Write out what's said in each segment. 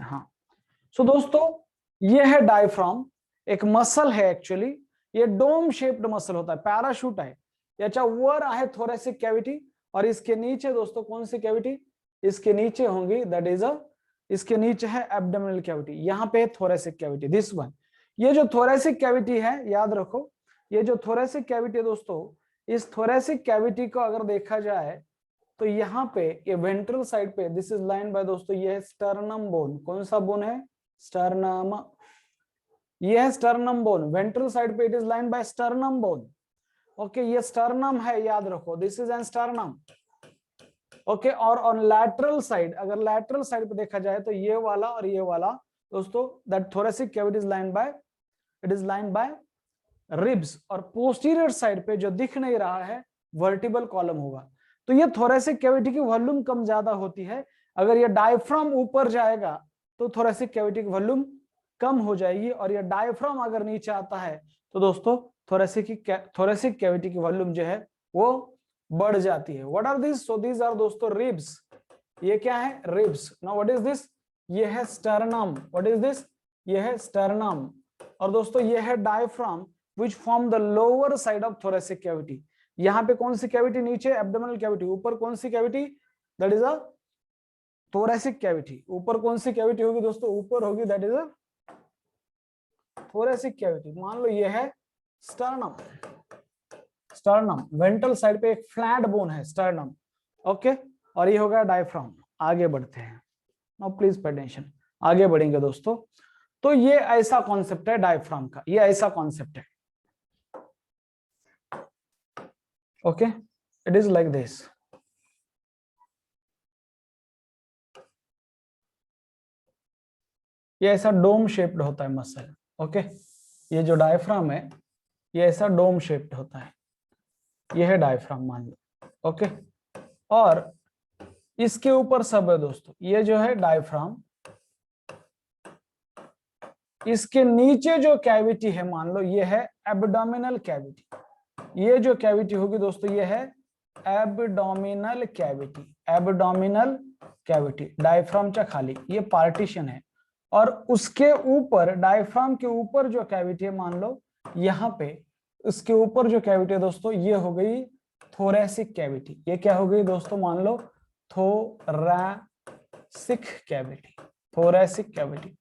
हाँ। सो दोस्तों ये है डायफ्राम, एक मसल है एक्चुअली, ये डोम शेप्ड मसल होता है, पैराशूट है याच्या वर आहे थोरैसिक कैविटी, और इसके नीचे दोस्तों कौन सी कैविटी, इसके नीचे होंगी दैट इज इसके नीचे है एब्डोमिनल कैविटी, यहाँ पे थोरैसिक कैविटी, दिस वन। ये जो थोरैसिक कैविटी है याद रखो, ये जो थोरैसिक कैविटी है दोस्तों, इस थोरैसिक कैविटी को अगर देखा जाए तो यहाँ पे ये ventral side pay this is line by दोस्तों, ये है स्टर्नम बोन, कौन सा बोन है, स्टर्नम, ये है sternum bone, ventral side pay it is line by sternum bone. Okay ये स्टर्नम है याद रखो, दिस इज एन स्टर्नम। ओके और ऑन लैटरल साइड, अगर लैटरल साइड पे देखा जाए तो ये वाला और ये वाला दोस्तों, that thoracic cavity is line by, it is line by ribs, और पोस्टीरियर साइड पे जो दिख नहीं रहा है वर्टिबल कॉलम होगा। तो ये थोरैसिक कैविटी की वॉल्यूम कम ज्यादा होती है, अगर ये डायफ्राम ऊपर जाएगा तो थोरैसिक कैविटी की वॉल्यूम कम हो जाएगी, और ये डायफ्राम अगर नीचे आता है तो दोस्तों थोरैसिक कैविटी की वॉल्यूम जो है वो बढ़ जाती है। What are this, so these are दोस्तों रिब्स, ये क्या है ribs. Now what is this, ये है स्टर्नम, व्हाट इज दिस, ये है स्टर्नम, और दोस्तों ये है diaphragm which form the lower side of thoracic cavity। यहाँ पे कौन सी कैविटी, नीचे एब्डोमिनल कैविटी, ऊपर कौन सी cavity, that is a thoracic cavity. ऊपर कौन सी कैविटी होगी दोस्तों, ऊपर होगी that is a thoracic cavity. मान लो ये है स्टर्नम, स्टर्नम वेंट्रल साइड पे एक फ्लैट बोन है स्टर्नम। ओके और ये हो गया डायफ्राम। आगे बढ़ते हैं, नाउ प्लीज पे अटेंशन, आगे बढ़ेंगे दोस्तों। तो ये ऐसा कॉन्सेप्ट है डायफ्राम का, ये ऐसा कॉन्सेप्ट है। ओके इट इज लाइक दिस। ये ऐसा डोम शेप्ड होता है मसल। ओके ये जो डायफ्राम है ये ऐसा डोम शेप्ड होता है, ये है डायफ्राम मान लो। ओके और इसके ऊपर सब है दोस्तों, ये जो है डायफ्राम, इसके नीचे जो कैविटी है मान लो ये है एब्डोमिनल कैविटी, ये जो कैविटी होगी दोस्तों ये है abdominal cavity, abdominal cavity diaphragm चा खाली, ये पार्टीशन है। और उसके ऊपर डायफ्राम के ऊपर जो कैविटी है मान लो यहाँ पे, उसके ऊपर जो कैविटी है दोस्तों ये हो गई थोरैसिक कैविटी। ये क्या हो गई दोस्तों, मान low thoracic cavity, thoracic cavity.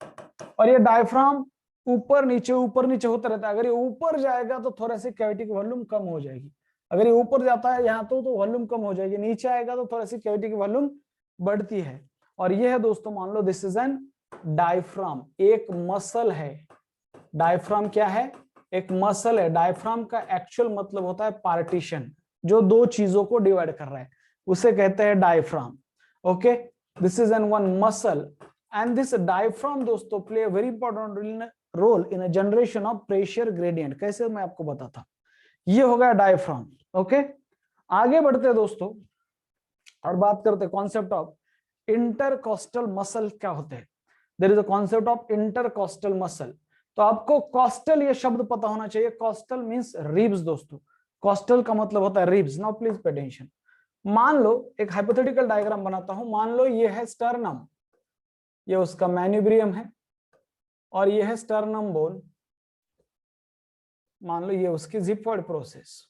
और ये डायफ्राम ऊपर नीचे होता रहता है, अगर ये ऊपर जाएगा तो थोरैसिक कैविटी की वॉल्यूम कम हो जाएगी, अगर ये ऊपर जाता है यहाँ तो वॉल्यूम कम हो जाएगी, नीचे आएगा तो थोरैसिक कैविटी की वॉल्यूम बढ़ती है। और ये है दोस्तों मान low this is N diaphragm, एक मसल है। डायफ्राम क्या है, एक मसल है। डायफ्राम का एक्चुअल मतलब होता है पार्टीशन, जो दो चीजों को डिवाइड कर रहा है उसे कहते हैं diaphragm. Okay this is an one muscle and this diaphragm दोस्तों play a very important role in a generation of pressure gradient. कैसे, मैं आपको बताता, ये हो गया डायफ्राम। ओके आगे बढ़ते हैं दोस्तों और बात करते हैं कॉन्सेप्ट ऑफ इंटरकॉस्टल मसल क्या होते हैं। There is a concept of intercostal muscle. तो आपको कॉस्टल ये शब्द पता होना चाहिए, कॉस्टल मींस रिब्स दोस्तों, कॉस्टल का मतलब होता है ribs. Now please pay attention, मान लो एक हाइपोथेटिकल डायग्राम बनाता हूं, मान लो ये है स्टर्नम, ये उसका मैन्यूब्रियम है, और ये है स्टर्नम बोन, मान लो ये उसकी जिपवर्ड प्रोसेस,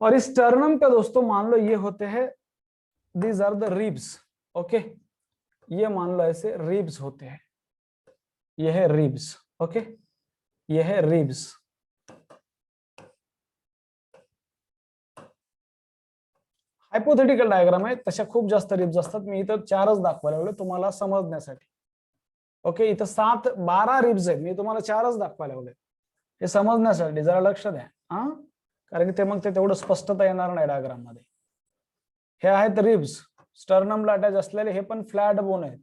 और इस स्टर्नम पे दोस्तों मान लो ये होते हैं these are the ribs. Okay ये मान लो ऐसे रिब्स होते हैं, ये है रिब्स। ओके ये है रिब्स। हायपोथेटिकल डायग्राम आहे, तशा खूप जास्त रिब्स असतात, मी इथं 4च दाखवायला लागलो तुम्हाला समजण्यासाठी। ओके इथं 12 रिब्स आहेत, मी तुम्हाला 4च दाखवायला लागलोय हे समजण्यासाठी, जरा लक्ष द्या हा, कारण की ते मग ते तेवढं स्पष्टता येणार नाही डायग्राम मध्ये। हे आहेत रिब्स, स्टर्नमला अटॅच असलेले, हे पण फ्लैट बोन है।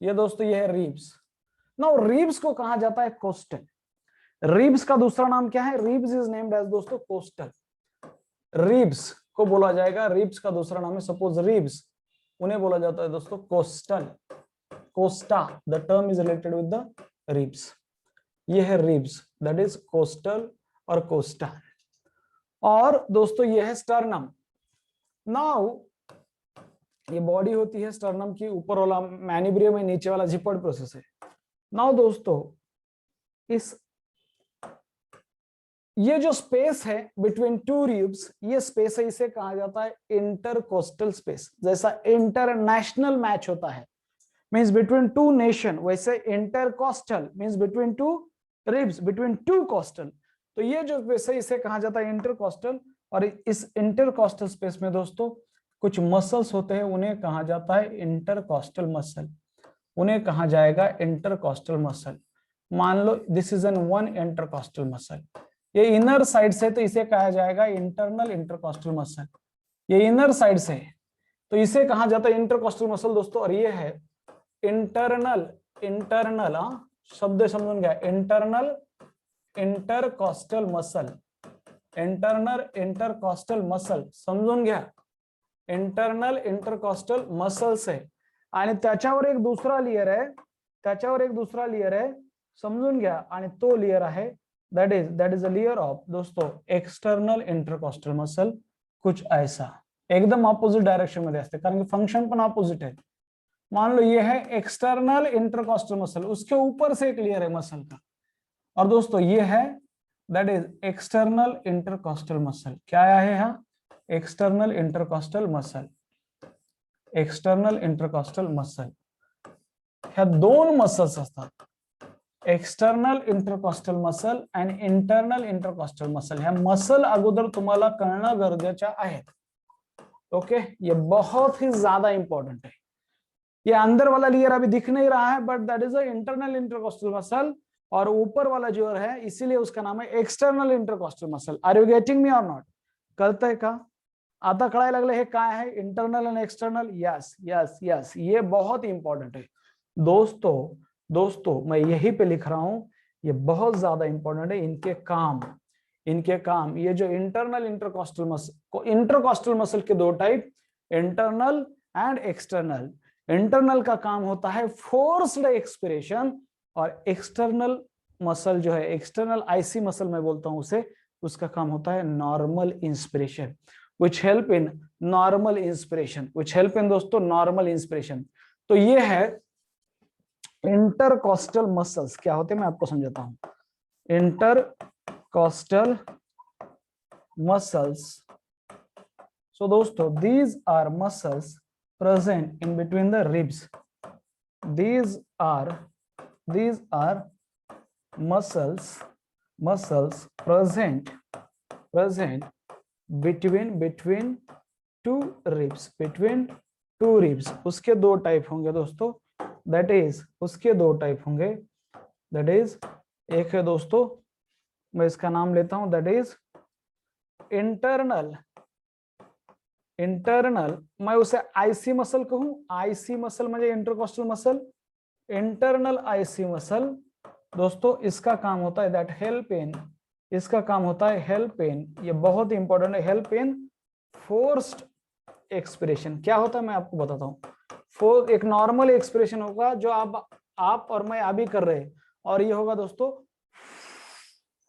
ये दोस्तों ये है रिब्स। नाउ रिब्स को कहा जाता है कोस्टल। रिब्स का दूसरा नाम क्या है, रिब्स इज नेम्ड एज दोस्तों कोस्टल। रिब्स को बोला जाएगा, रिब्स का दूसरा नाम है सपोज रिब्स, उन्हें बोला जाता है दोस्तों coastal, Costa, the term is related विद द रिब्स। ये है रिब्स दैट इज कोस्टल और कोस्टा। और दोस्तों ये है स्टर्नम। नाउ ये बॉडी होती है स्टर्नम की, ऊपर वाला मैनिब्रियम है, नीचे वाला जिपर्ड प्रोसेस है। नाउ दोस्तों, इस ये जो स्पेस है बिटवीन टू रिब्स, ये स्पेस है, इसे कहा जाता है इंटरकोस्टल स्पेस। जैसा इंटरनेशनल मैच होता है मींस बिटवीन टू नेशन, वैसे intercostal means between two ribs, between two coastal. तो ये जो स्पेस है इसे कहा जाता है इंटरकोस्टल। और इस इंटरकोस्टल स्पेस में दोस्तों कुछ मसल्स होते हैं, उन्हें कहा जाता है इंटरकोस्टल मसल। उन्हें कहा जाएगा इंटरकोस्टल मसल। मान low this is an one intercostal muscle, ये इनर साइड से, तो इसे कहा जाएगा इंटरनल इंटरकोस्टल मसल। ये इनर साइड से तो इसे कहा जाता है इंटरकोस्टल मसल दोस्तों। और ये है इंटरनल, इंटरनल शब्द समझ गया, internal intercostal muscle, internal intercostal muscle समजून घ्या, इंटरनल इंटरकोस्टल मसल्स आहे। आणि त्याच्यावर एक दुसरा लेयर आहे, त्याच्यावर एक दुसरा लेयर आहे समजून घ्या, आणि तो लेयर आहे that is a layer of दोस्तों एक्सटर्नल इंटरकोस्टल मसल। कुछ ऐसा एकदम ऑपोजिट डायरेक्शन मध्ये असते, कारण की फंक्शन पण ऑपोजिट है। मान लो ये है एक्सटर्नल इंटरकोस्टल मसल, उसके ऊपर से एक लेयर है मसल का, और दोस्तों ये है that is external intercostal muscle. क्या है यहाँ? External intercostal muscle, external intercostal muscle. ह्या दोन मसल्स असतात, एक्सटर्नल इंटरकोस्टल मसल आणि इंटरनल इंटरकोस्टल मसल। ह्या मसल अगोदर तुम्हाला कळणं गरजेच्या आहेत। ओके, ये बहुत ही ज्यादा इंपॉर्टेंट है। ये अंदर वाला लेयर अभी दिख नहीं रहा है, but that is a internal intercostal muscle, और ऊपर वाला जो है इसीलिए उसका नाम है external intercostal muscle. Are you getting me और नॉट? कळतंय का? आता कळायला लागलं हे काय आहे इंटरनल आणि एक्सटर्नल? यस यस यस, ये बहुत इंपॉर्टेंट है दोस्तों। दोस्तों मैं यही पे लिख रहा हूं, ये बहुत ज्यादा इंपॉर्टेंट है। इनके काम, इनके काम, ये जो internal intercostal muscle, intercostal muscle के दो type, internal and external. Internal का काम होता है फोर्स्ड एक्सपिरेशन, और एक्सटर्नल मसल जो है, एक्सटर्नल आईसी मसल मैं बोलता हूं उसे, उसका काम होता है normal inspiration, which help in normal inspiration, which help in दोस्तों normal inspiration। तो ये है इंटरकोस्टल मसल्स क्या होते हैं, मैं आपको समझाता हूं। इंटरकोस्टल मसल्स, सो दोस्तों these are muscles present in between the ribs, these are muscles present between two ribs, between two ribs। उसके दो टाइप होंगे दोस्तों, दैट इज उसके दो टाइप होंगे, दैट इज एक है दोस्तों, मैं इसका नाम लेता हूं, दैट इज इंटरनल, इंटरनल मैं उसे आईसी मसल कहूं, आईसी मसल म्हणजे इंटरकोस्टल मसल, इंटरनल आईसी मसल दोस्तों। इसका काम होता है दैट हेल्प इन, इसका काम होता है हेल्प इन, ये बहुत इंपॉर्टेंट है, हेल्प इन फोर्स्ड एक्सप्रेशन। क्या होता है मैं आपको बताता हूं। एक नॉर्मल एक्सप्रेशन होगा जो आप और मैं अभी कर रहे हैं, और ये होगा दोस्तों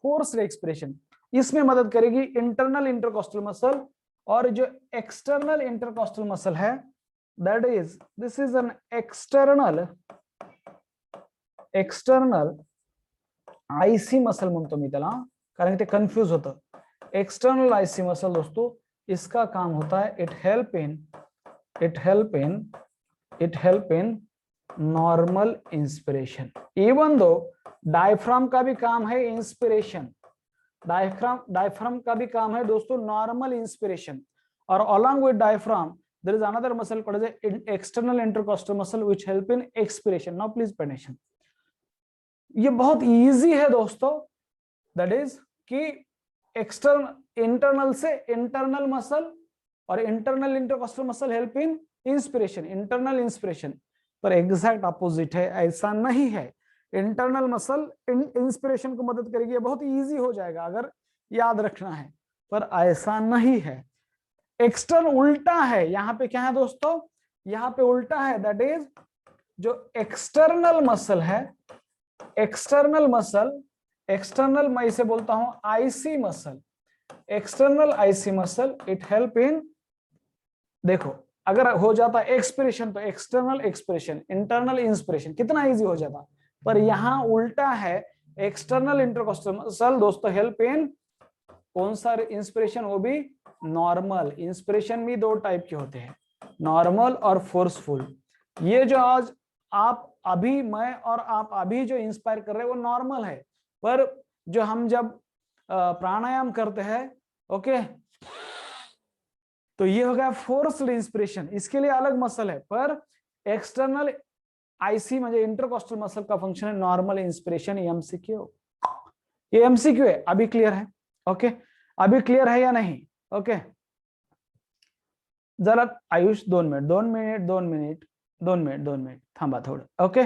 फोर्स्ड एक्सप्रेशन। इसमें मदद करेगी इंटरनल इंटरकोस्टल मसल, और जो एक्सटर्नल इंटरकोस्टल मसल है that is this is an external IC muscle म्हणतो मी त्याला, कारण ते कन्फ्यूज होतं। एक्सटर्नल आईसी मसल दोस्तों, इसका काम होता है it help in normal inspiration. Even though diaphragm का भी काम है इंस्पिरेशन, डायफ्राम का भी काम है दोस्तों नॉर्मल इंस्पिरेशन, और along with diaphragm there is another muscle called as external intercostal muscle which help in expiration। now please pay attention, ये बहुत इजी है दोस्तों, दैट इज कि एक्सटर्नल इंटरनल से इंटरनल मसल, और internal intercostal muscle help in inspiration, internal inspiration. Per exact opposite है, ऐसा नहीं है। इंटरनल मसल इंस्पिरेशन को मदद करेगी, ये बहुत इजी हो जाएगा अगर याद रखना है, पर ऐसा नहीं है। एक्सटर्नल उल्टा है, यहाँ पे क्या है दोस्तों, यहाँ पे उल्टा है, दैट इज जो एक्सटर्नल मसल है, एक्सटर्नल मैं इसे बोलता हूं आईसी muscle, external IC muscle, it help in, देखो अगर हो जाता एक्सपिरेशन तो एक्सटर्नल एक्सप्रेशन, इंटरनल इंस्पिरेशन, कितना इजी हो जाता। पर यहां उल्टा है, एक्सटर्नल इंटरकोस्टल मसल दोस्तों हेल्प इन कौन सा इंस्पिरेशन, वो भी नॉर्मल। इंस्पिरेशन भी दो टाइप के होते हैं, नॉर्मल और फोर्सफुल। ये जो आज आप अभी मैं और आप अभी जो इंस्पायर कर रहे हैं वो नॉर्मल है, पर जो हम जब प्राणायाम करते हैं, ओके, तो ये हो गया फोर्स्ड इंस्पिरेशन, इसके लिए अलग मसल है। पर एक्सटर्नल आईसी म्हणजे इंटरकोस्टल मसल का फंक्शन है नॉर्मल इंस्पिरेशन। एमसीक्यू, ये एमसीक्यू है, अभी क्लियर है? ओके, अभी क्लियर है या नहीं? ओके, जरा आयुष 2 मिनिट थांबा थोडं। ओके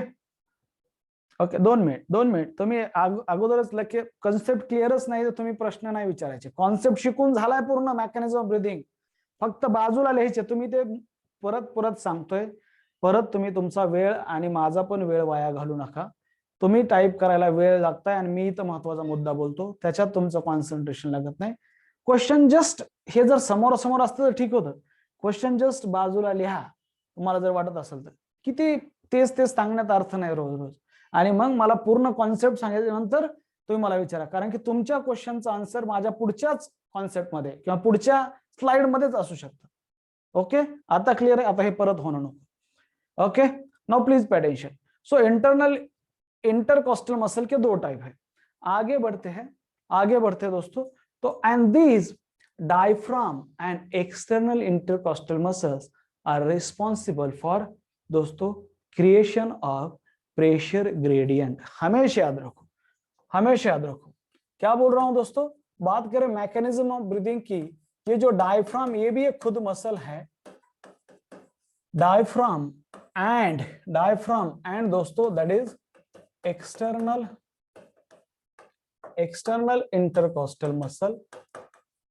ओके, 2 मिनिट तुम्ही अगोदरच लक्ष्य कॉन्सेप्ट क्लिअरच नाही तर तुम्ही प्रश्न नाही विचारायचे। कॉन्सेप्ट शिकून झालाय पूर्ण, मेकॅनिझम ऑफ ब्रीथिंग, फक्त बाजूला लिहायचे। तुम्ही ते परत परत सांगतोय, परत तुम्ही तुमचा वेळ आणि माझा पण वेळ वाया घालू नका। तुम्ही टाइप करायला वेळ लागताय आणि मी इथं महत्वाचा मुद्दा बोलतो, त्याच्यात तुमचं कॉन्सन्ट्रेशन लागत नाही। क्वेश्चन जस्ट हे जर समोरासमोर असतं तर ठीक होतं, क्वेश्चन जस्ट बाजूला लिहा तुम्हाला जर वाटत असेल तर। किती तेच तेच सांगण्यात अर्थ नाही रोज रोज, आणि मग मला पूर्ण कॉन्सेप्ट सांगितल्यानंतर तुम्ही मला विचारा, कारण की तुमच्या क्वेश्चनचा आन्सर माझ्या पुढच्याच कॉन्सेप्ट मध्ये किंवा पुढच्या स्लाइड मध्येच असू शकतं। ओके, आता क्लियर आहे? आता हे परत होणार नको। Okay, now please pay attention. So internal intercostal muscle के दो टाइप है। आगे बढ़ते हैं दोस्तों। तो and these diaphragm and external intercostal muscles are responsible for दोस्तों क्रिएशन ऑफ प्रेशर ग्रेडियंट। हमेशा याद रखो, हमेशा याद रखो। क्या बोल रहा हूं दोस्तों? बात करें मैकेनिज्म ऑफ ब्रीदिंग की, ये जो डायफ्राम ये भी एक खुद मसल है। डायफ्राम एंड दोस्तों that is external intercostal muscle.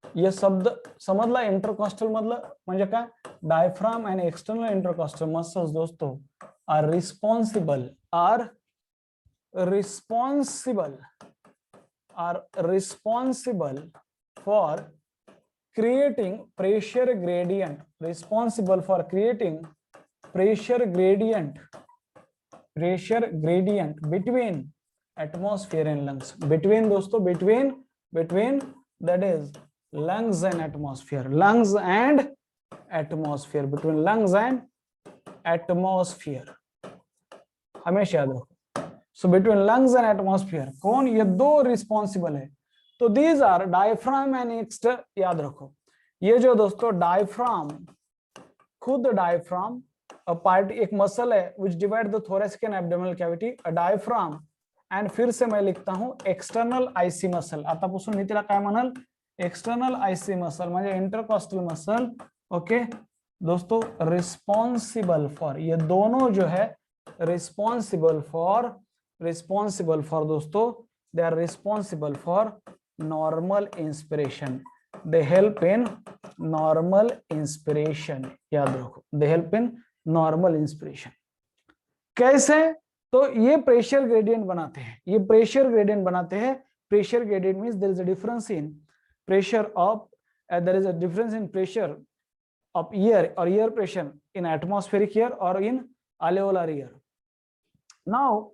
ये शब्द समजला? इंटरकोस्टल मधलं म्हणजे काय? Diaphragm and external intercostal muscles दोस्तों are responsible for creating pressure gradient between atmosphere and lungs, between दोस्तों between that is lungs and atmosphere, between lungs and atmosphere, हमेशा याद रखो। So between lungs and atmosphere कौन? ये दो responsible है। तो these are diaphragm and exter, याद रखो। ये जो दोस्तों डायफ्राम, खुद डायफ्राम अ पार्ट एक मसल है which divide the thoracic and abdominal cavity, a diaphragm and फिर से मैं लिखता हूं एक्सटर्नल आयसी मसल। आतापासून मी तिला काय म्हणाल? एक्सटर्नल आयसी मसल म्हणजे इंटरकोस्टल मसल। ओके दोस्तों, रिस्पॉन्सिबल फॉर, ये दोनों जो है रिस्पॉन्सिबल फॉर दोस्तों, they are responsible for normal inspiration, they help in normal inspiration. याद रखो, they help in normal inspiration. कैसे? तो ये प्रेशर ग्रेडियंट बनाते हैं, pressure gradient means there is a difference in pressure of pressure of air or air pressure in atmospheric air or in alveolar air. Now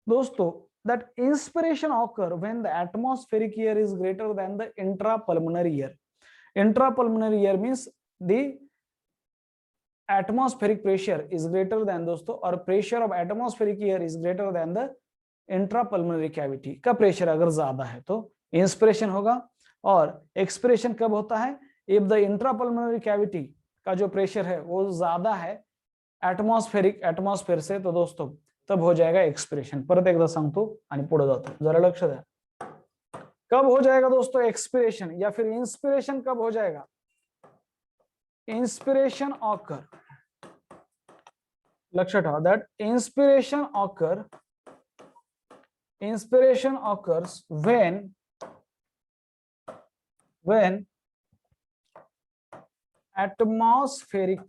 दोस्तों, that inspiration occur when the atmospheric air is greater than the intrapulmonary air. Intrapulmonary air means the atmospheric pressure is greater than दोस्तों, और pressure of atmospheric air is greater than the intrapulmonary cavity का pressure अगर ज्यादा है तो inspiration होगा। और expiration कब होता है? इफ द इंट्रापल्मोनरी कैविटी का जो प्रेशर है वो ज्यादा है एटमॉस्फेयर से, तो दोस्तों तब हो जाएगा एक्सपिरेशन। परत एकदा सांगतो आणि पुढे जातो, जरा लक्ष द्या। कब हो जाएगा दोस्तों एक्सपिरेशन, या फिर इंस्पिरेशन कब हो जाएगा? इंस्पिरेशन ऑकर, लक्ष ठेवा, that inspiration occurs when atmospheric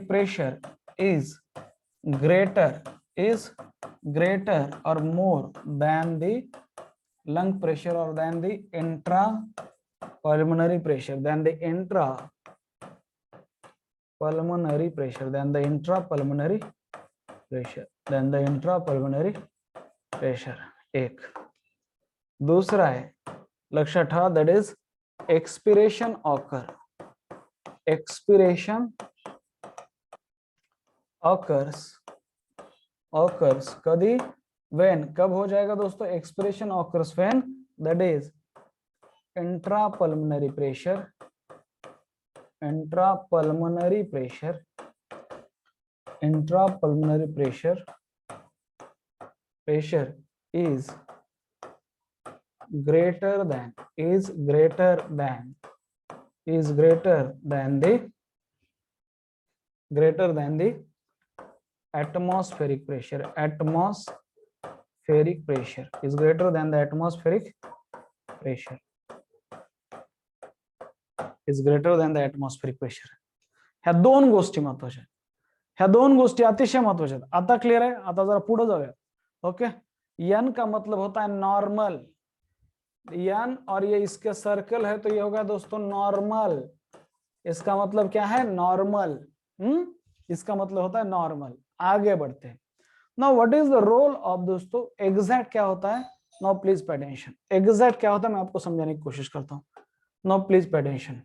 pressure is greater or more than the lung pressure or than the intra pulmonary pressure, than the intra pulmonary pressure, than the intra pulmonary pressure, than the intra pulmonary pressure. एक दूसरा है लक्षण ठा, that is expiration occur, expiration occurs Kabhi when, कब हो जाएगा दोस्तों expiration occurs when, that is intrapulmonary pressure, intrapulmonary pressure, intrapulmonary pressure is greater than the atmospheric pressure, atmospheric pressure is greater than the atmospheric pressure, is greater than the atmospheric pressure. ह्या दोन गोष्टी महत्वाच्या आहेत, ह्या दोन गोष्टी अतिशय महत्वाच्या आहेत. आता क्लियर आहे. आता जरा पुढे जाऊया. ओके, एन का मतलब होता है नॉर्मल, एन और ये इसके सर्कल है तो ये होगा दोस्तों नॉर्मल. इसका मतलब क्या है? नॉर्मल. इसका मतलब होता है नॉर्मल. आगे बढ़ते हैं. Now what is the role of दोस्तों एग्जैक्ट क्या होता है? Now please pay attention. Exact क्या होता है मैं आपको समझाने की कोशिश करता हूं. Now please pay attention.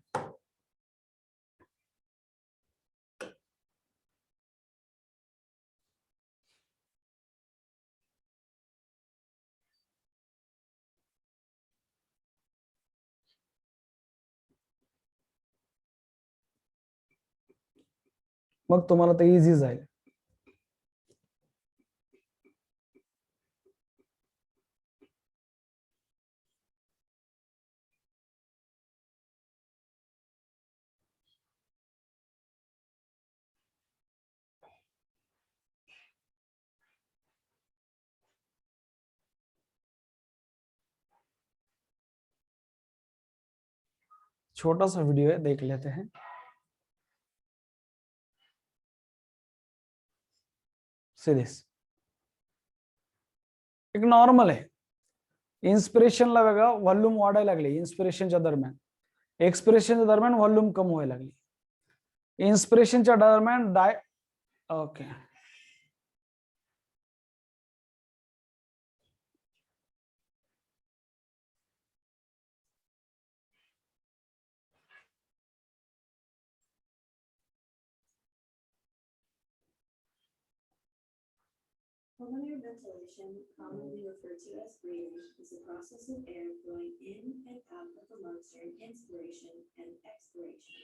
मग तुम्हाला ते इझी जाईल. छोटा सा वीडियो है, देख लेते हैं. सीरीज एक नॉर्मल आहे. इन्स्पिरेशनला बघा व्हॉल्यूम वाढायला लागली इन्स्पिरेशनच्या दरम्यान, एक्सपिरेशनच्या दरम्यान व्हॉल्यूम कमी व्हायला लागली. इन्स्पिरेशनच्या दरम्यान okay Pulmonary ventilation, commonly referred to as breathing, is the process of air flowing in and out of the lungs during inspiration and expiration.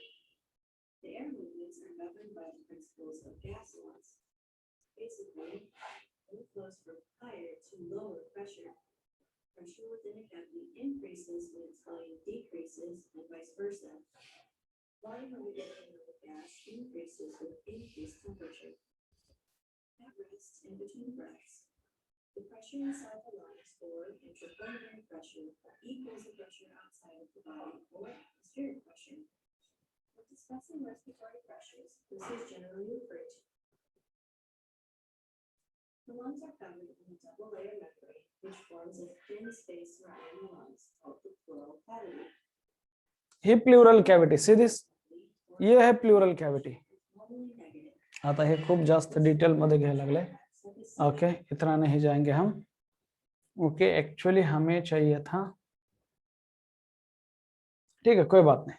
The air movements are governed by the principles of gas laws. Basically, air flows from higher to lower pressure. Pressure within a cavity increases when its volume decreases, and vice versa. Volume of the gas increases with increased temperature. At rest in between breaths, the pressure inside the lungs or intrapulmonary pressure equals the pressure outside of the body or atmospheric pressure. When discussing respiratory pressures, this is generally referred to. The lungs are covered in a double layer membrane, which forms a thin space surrounding the lungs called the pleural cavity. हे plural cavity. See this, ये है plural cavity. आता हे खूप जास्त detail मध्ये घ्यायला लागले. ओके, इतना नहीं जाएंगे हम. ओके, एक्चुअली हमें चाहिए था. ठीक है, कोई बात नाही.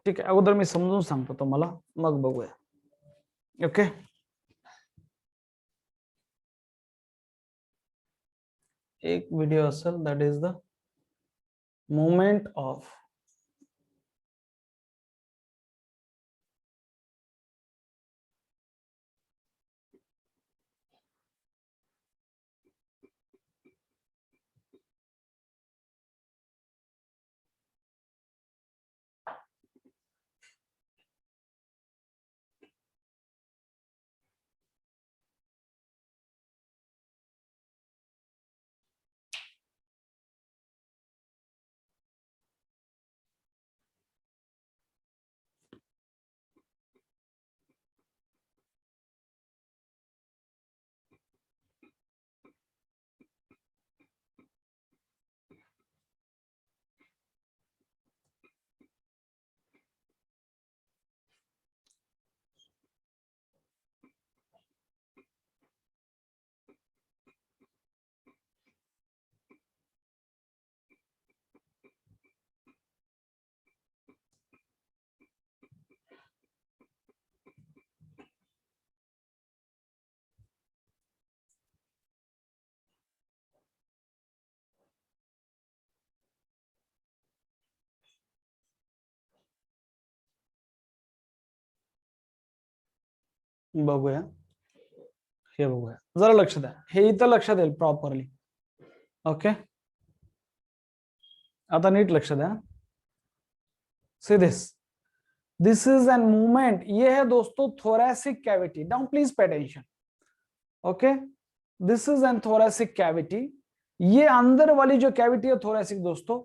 ठीक आहे, अगोदर मी समजून सांगतो तुम्हाला, मग बघूया. ओके, एक व्हिडिओ असेल, that is the moment of बघूया, हे बघूया, जरा लक्ष द्या, हे इथं लक्षात येईल प्रॉपरली. ओके, आता नीट लक्ष द्या. See this is N movement. ये है दोस्तों thoracic cavity. Now please pay attention. Okay, this is N thoracic cavity. ये अंदर वाली जो कैविटी है थोरैसिक दोस्तों,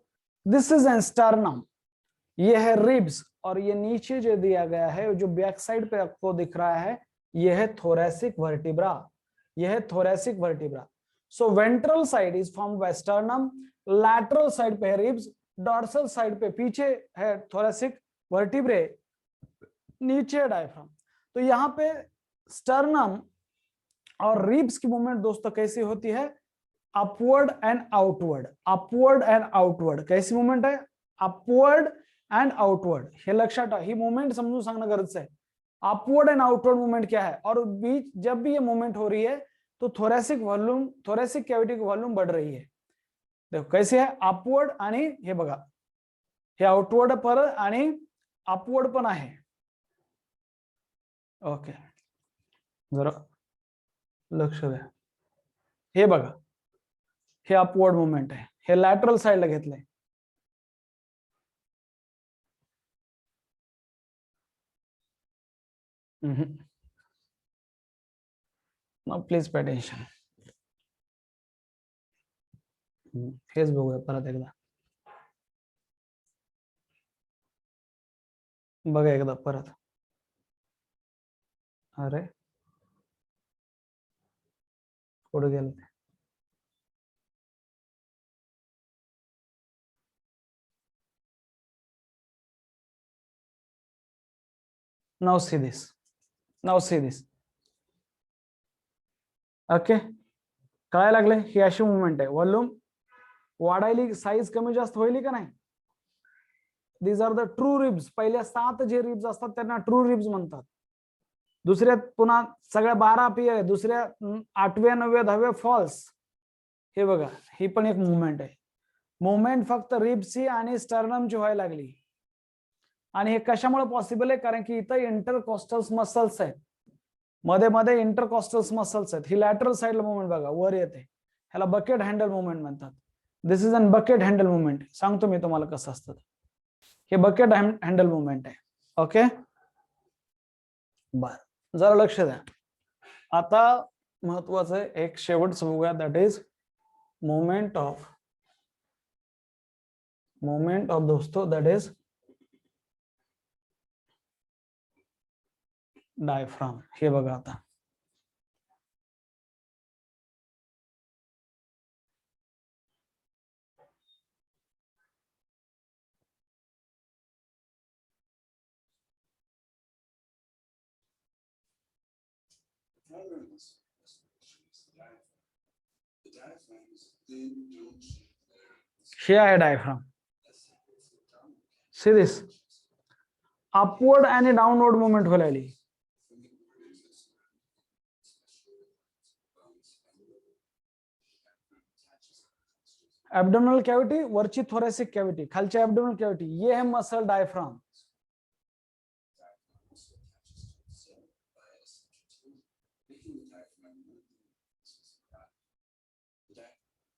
दिस इज एन स्टर्नम. ये है रिब्स, और ये नीचे जो दिया गया है, जो बैक साइड पे आपको दिख रहा है, ये है थोरैसिक वर्टिब्रा. ये है thoracic vertebra. So ventral side is formed by sternum, lateral side पे है रिब्स, डॉर्सल साइड पे पीछे है थोरैसिक वर्टिब्रे, नीचे डायफ्राम. तो यहाँ पे स्टर्नम और रिब्स की मूवमेंट दोस्तों कैसी होती है? Upward and outward. Upward and outward कैसी मूवमेंट आहे? Upward and outward. हे लक्षात ही मूवमेंट समजून सांगणं गरजेचं आहे. अपवर्ड एंड आउटवर्ड मूवमेंट क्या है? और बीच जब भी ये मूवमेंट हो रही है तो थोरैसिक वॉल्यूम, थोरैसिक कैविटी की वॉल्यूम बढ़ रही है. देखो कैसे है, अपवर्ड आणि हे बघा, हे आउटवर्ड पर आणि अपवर्ड पण आहे. ओके, जरा लक्ष द्या. हे बघा, हे अपवर्ड मूवमेंट आहे, हे लॅटरल साइडला घेतलंय. Now please pay attention. हेच बघूया परत एकदा. बघा एकदा परत. अरे पुढे गेलं ते. Now see this. Now see this. Okay, कळायला लागले? ही अशी मूवमेंट आहे. वॉल्यूम वाढायली, साईज कमी जास्त होईल का नाही? These are the true ribs. पहिल्या 7 जे रिब्स असतात त्यांना ट्रू रिब्स म्हणतात. दुसऱ्या पुन्हा सगळ्या 12 पेयर, दुसऱ्या 8व्या 9व्या 10व्या फॉल्स. हे बघा, ही पण एक मूवमेंट आहे. मूवमेंट फक्त रिब्सची आणि स्टर्नमची व्हायला लागली. आणि हे कशामुळे पॉसिबल आहे? कारण की इथं इंटरकॉस्टल्स मसल्स आहेत, मध्ये मध्ये इंटरकॉस्टल्स मसल्स आहेत. ही लॅटरल साइडला मूवमेंट बघा वर येते, ह्याला बकेट हँडल मूवमेंट म्हणतात. This is an bucket handle movement. सांगतो मी तुम्हाला कसं असतं. हे बकेट हँडल मूवमेंट आहे. ओके, बर, जरा लक्ष द्या. आता महत्वाचं एक शेवटचं बघूया, दॅट इज मूवमेंट ऑफ दोस्तों, दॅट इज डायफ्राम. हे बघा आता, हे आहे डायफ्राम. सी दिस, अपवर्ड आणि डाउनवर्ड मूवमेंट व्हायला लागली. एब्डोमिनल कैविटी, वरची थोरैसिक कैविटी, खालची एब्डोमिनल कैविटी, ये है मसल डायफ्राम.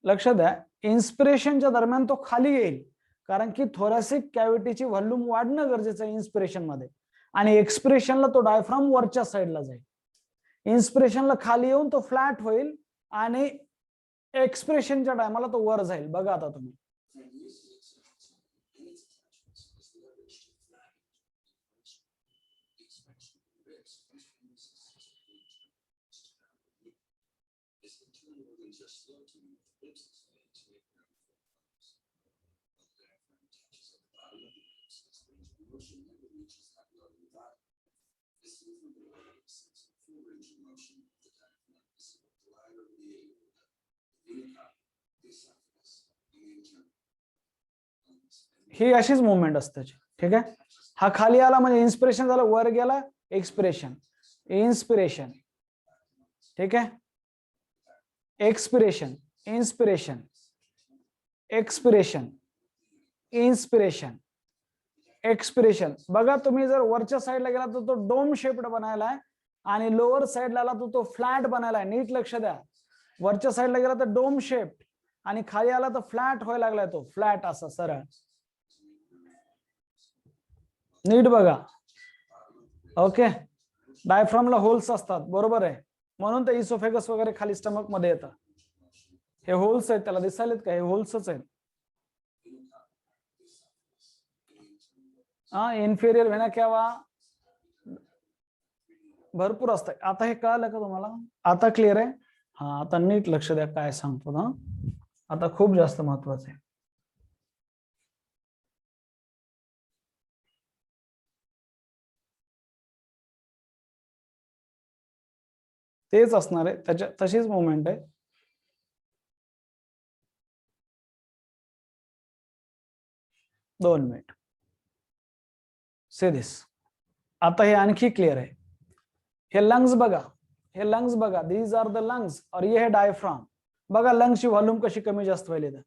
लक्षात द्या, इन्स्पिरेशनच्या दरम्यान तो खाली येईल, कारण की थोरॅसिक कॅव्हिटीची व्हॉल्यूम वाढणं गरजेचं आहे इन्स्पिरेशन मध्ये, आणि एक्सप्रेशनला तो डायफ्राम वरच्या साईडला जाईल. इन्स्पिरेशनला खाली येऊन तो फ्लॅट होईल आणि एक्सप्रेशनच्या टायमाला तो वर जाईल. बघा आता तुम्ही, ही अशीच मुवमेंट असते. ठीक आहे, हा खाली आला म्हणजे इन्स्पिरेशन झालं, वर गेला एक्सपिरेशन, इन्स्पिरेशन. ठीक आहे, expiration, inspiration, expiration, inspiration, expiration. बघा तुम्ही जर वरच्या साईडला गेला तर तो डोम शेप्ड बनायला आहे, आणि लोअर साईडला आला तो फ्लॅट बनायला. नीट लक्ष द्या, वरच्या साईडला गेला तर डोम शेप आणि खाली आला तर फ्लॅट व्हायला लागलाय, तो फ्लॅट असा सरळ. नीट बघा. ओके, डायफ्रामला होल्स असतात, बरोबर आहे, म्हणून ते इसोफेगस वगैरे खाली स्टमक मध्ये येतं. हे होल्स आहेत, त्याला दिसायलेत का? हे होल्सच आहेत. इन्फेरियर व्हेना कॅवा भरपूर असतं. आता हे कळालं का तुम्हाला? आता क्लिअर आहे? हा, आता नीट लक्ष द्या काय सांगतो ना, आता खूप जास्त महत्वाचं आहे. तेच असणार आहे, त्याच्या तशीच मुवमेंट आहे. दोन मिनिट. से दिस. आता हे आणखी क्लिअर आहे. हे लंग्स बघा, हे लंग्स बघा, दीज आर द लंग्स, और ये है डायफ्राम. बघा लंग्सची व्हॉल्यूम कशी कमी जास्त व्हायली. तर